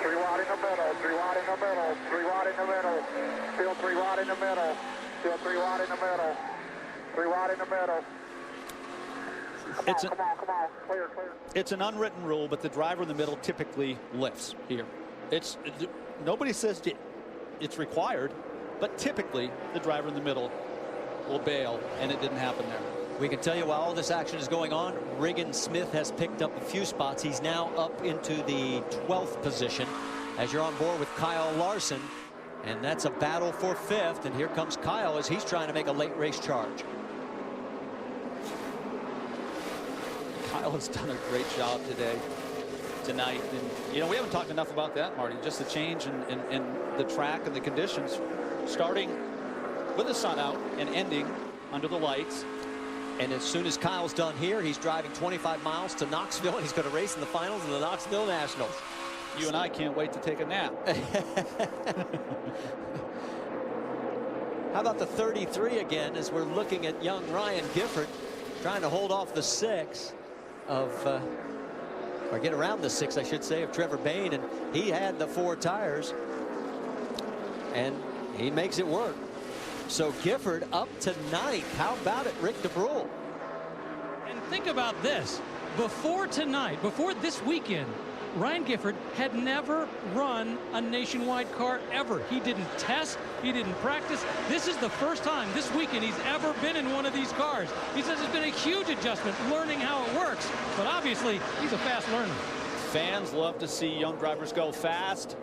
3 wide in the middle, 3 wide in the middle, 3 wide in the middle. Still 3 wide in the middle. Still 3 wide in the middle. 3 wide in the middle. Come on, clear. It's an unwritten rule, but the driver in the middle typically lifts here. Nobody says it's required, but typically the driver in the middle will bail, and it didn't happen there. We can tell you while all this action is going on, Regan Smith has picked up a few spots. He's now up into the 12th position as you're on board with Kyle Larson, and that's a battle for 5th. And here comes Kyle as he's trying to make a late race charge. Kyle has done a great job tonight. And, you know, we haven't talked enough about that, Marty. Just the change in the track and the conditions, starting with the sun out and ending under the lights. And as soon as Kyle's done here, he's driving 25 miles to Knoxville, and he's going to race in the finals of the Knoxville Nationals. You and I can't wait to take a nap. How about the 33 again, as we're looking at young Ryan Gifford trying to hold off the 6 of, or get around the 6, I should say, of Trevor Bayne, and he had the 4 tires, and he makes it work. So Gifford up to 9th. How about it, Rick DeBrule? And think about this. Before tonight, before this weekend, Ryan Gifford had never run a nationwide car ever. He didn't test. He didn't practice. This is the first time this weekend he's ever been in one of these cars. He says it's been a huge adjustment learning how it works. But obviously, he's a fast learner. Fans love to see young drivers go fast,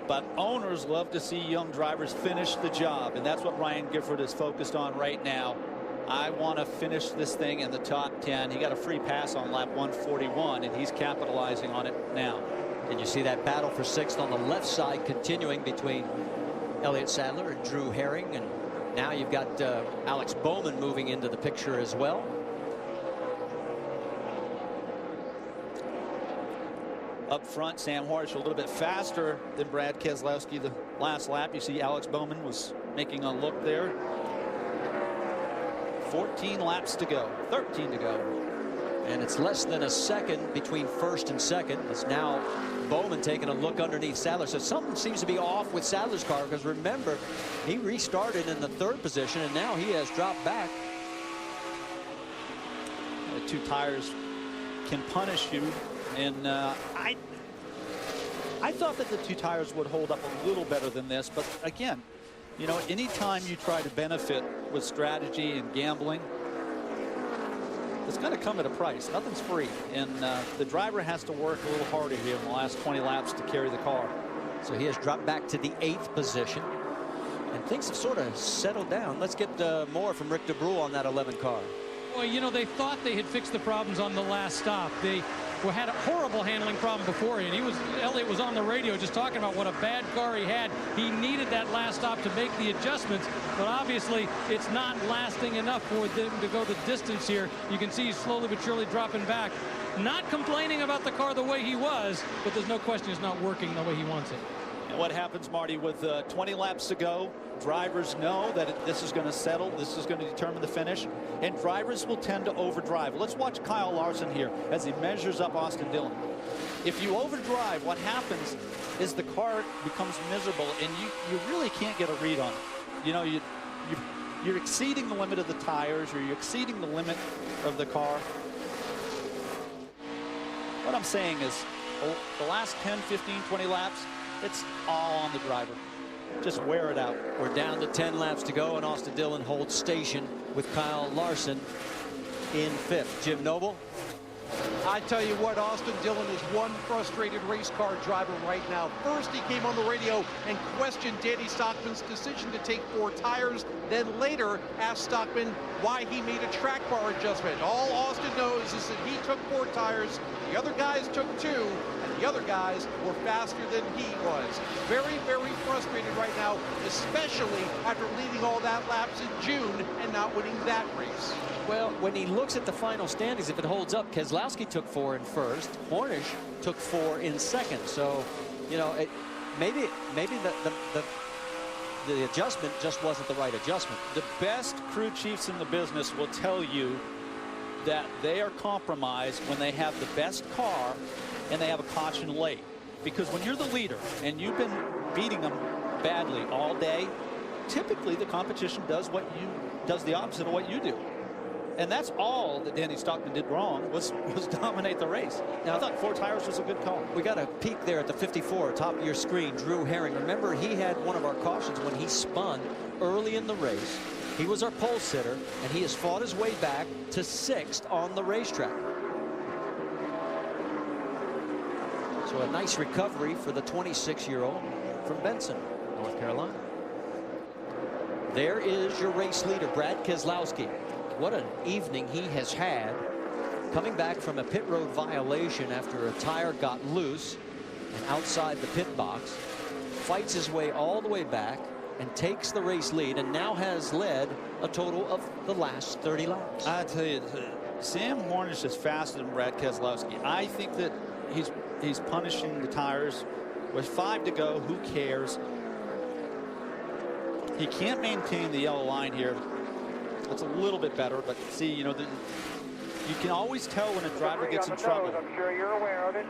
but owners love to see young drivers finish the job. And that's what Ryan Gifford is focused on right now. I want to finish this thing in the top 10. He got a free pass on lap 141, and he's capitalizing on it now. And you see that battle for 6th on the left side continuing between Elliott Sadler and Drew Herring. And now you've got Alex Bowman moving into the picture as well. Up front, Sam Hornish a little bit faster than Brad Keselowski the last lap. You see Alex Bowman was making a look there. 14 laps to go, 13 to go. And it's less than a second between 1st and 2nd. It's now Bowman taking a look underneath Sadler. So something seems to be off with Sadler's car, because remember, he restarted in the 3rd position, and now he has dropped back. The 2 tires can punish you. And I thought that the 2 tires would hold up a little better than this. But again, you know, anytime you try to benefit with strategy and gambling, it's going to come at a price. Nothing's free. And the driver has to work a little harder here in the last 20 laps to carry the car. So he has dropped back to the 8th position. And things have sort of settled down. Let's get more from Rick DeBrule on that 11 car. Well, you know, they thought they had fixed the problems on the last stop. They had a horrible handling problem before, and Elliott was on the radio just talking about what a bad car he had. He needed that last stop to make the adjustments, but obviously it's not lasting enough for them to go the distance here. You can see he's slowly but surely dropping back. Not complaining about the car the way he was, but there's no question it's not working the way he wants it. And what happens, Marty, with 20 laps to go, drivers know that this is going to settle. This is going to determine the finish, and drivers will tend to overdrive. Let's watch Kyle Larson here as he measures up Austin Dillon. If you overdrive, what happens is the car becomes miserable, and you really can't get a read on it. You know, you're exceeding the limit of the tires, or you're exceeding the limit of the car. What I'm saying is the last 10, 15, 20 laps, it's all on the driver. Just wear it out. We're down to 10 laps to go, and Austin Dillon holds station with Kyle Larson in 5th. Jim Noble. I tell you what, Austin Dillon is one frustrated race car driver right now. First, he came on the radio and questioned Danny Stockman's decision to take 4 tires. Then later, asked Stockman why he made a track bar adjustment. All Austin knows is that he took 4 tires, the other guys took 2, and the other guys were faster than he was. Very, very frustrated right now, especially after leading all that laps in June and not winning that race. Well, when he looks at the final standings, if it holds up, Keselowski took 4 in first, Hornish took 4 in second. So, you know, maybe the adjustment just wasn't the right adjustment. The best crew chiefs in the business will tell you that they are compromised when they have the best car and they have a caution late. Because when you're the leader and you've been beating them badly all day, typically the competition does the opposite of what you do. And that's all that Danny Stockman did wrong, was dominate the race. Now, I thought 4 tires was a good call. We got a peek there at the 54, top of your screen, Drew Herring. Remember, he had one of our cautions when he spun early in the race. He was our pole sitter, and he has fought his way back to 6th on the racetrack. So a nice recovery for the 26-year-old from Benson, North Carolina. There is your race leader, Brad Keselowski. What an evening he has had, coming back from a pit road violation after a tire got loose and outside the pit box, fights his way all the way back and takes the race lead, and now has led a total of the last 30 laps. I tell you, Sam Hornish is faster than Brad Keselowski. I think that he's punishing the tires. With 5 to go, who cares? He can't maintain the yellow line here. It's a little bit better, but see, you know, you can always tell when a driver gets in trouble. I'm sure you're aware of it.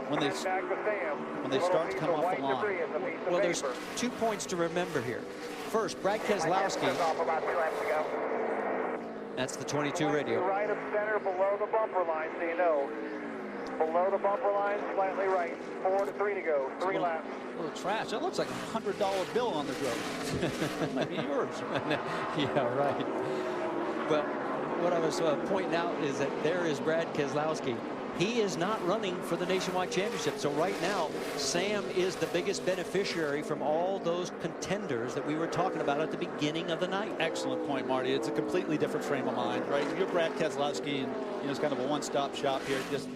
When they start to come off the line. Well, there's 2 points to remember here. First, Brad Keselowski. That's the 22 radio. Right of center below the bumper line, so you know. Below the bumper line, slightly right. 4 to 3 to go. 3 laps. A little trash. That looks like a $100 bill on the road. Might be yours. Yeah, right. Well, what I was pointing out is that there is Brad Keselowski. He is not running for the Nationwide Championship. So right now, Sam is the biggest beneficiary from all those contenders that we were talking about at the beginning of the night. Excellent point, Marty. It's a completely different frame of mind, right? You're Brad Keselowski, and you know, it's kind of a one-stop shop here. Just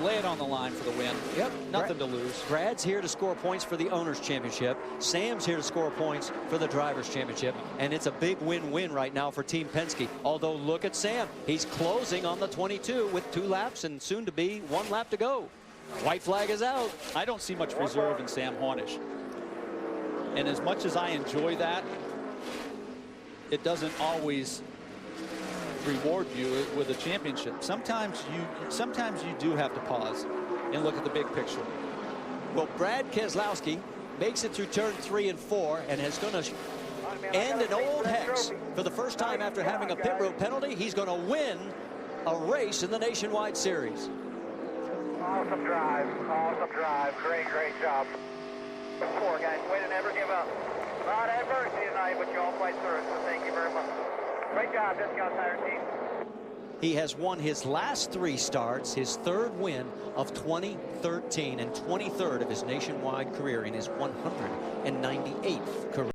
lay it on the line for the win. Yep. Nothing to lose. Brad's here to score points for the Owners' Championship. Sam's here to score points for the Drivers' Championship. And it's a big win-win right now for Team Penske. Although, look at Sam. He's closing on the 22 with 2 laps and soon to be 1 lap to go. White flag is out. I don't see much reserve in Sam Hornish. And as much as I enjoy that, it doesn't always reward you with a championship. Sometimes you do have to pause and look at the big picture. Well, Brad Keselowski makes it through turn 3 and 4 and is going to end an old hex for the first time after having a pit road penalty. He's going to win a race in the Nationwide Series. Awesome drive. Awesome drive. Great, great job. 4 guys. Way to never give up. Not adversity tonight, but you all played through it, so thank you very much. Great job, Discount Tire team. He has won his last 3 starts, his 3rd win of 2013 and 23rd of his nationwide career in his 198th career.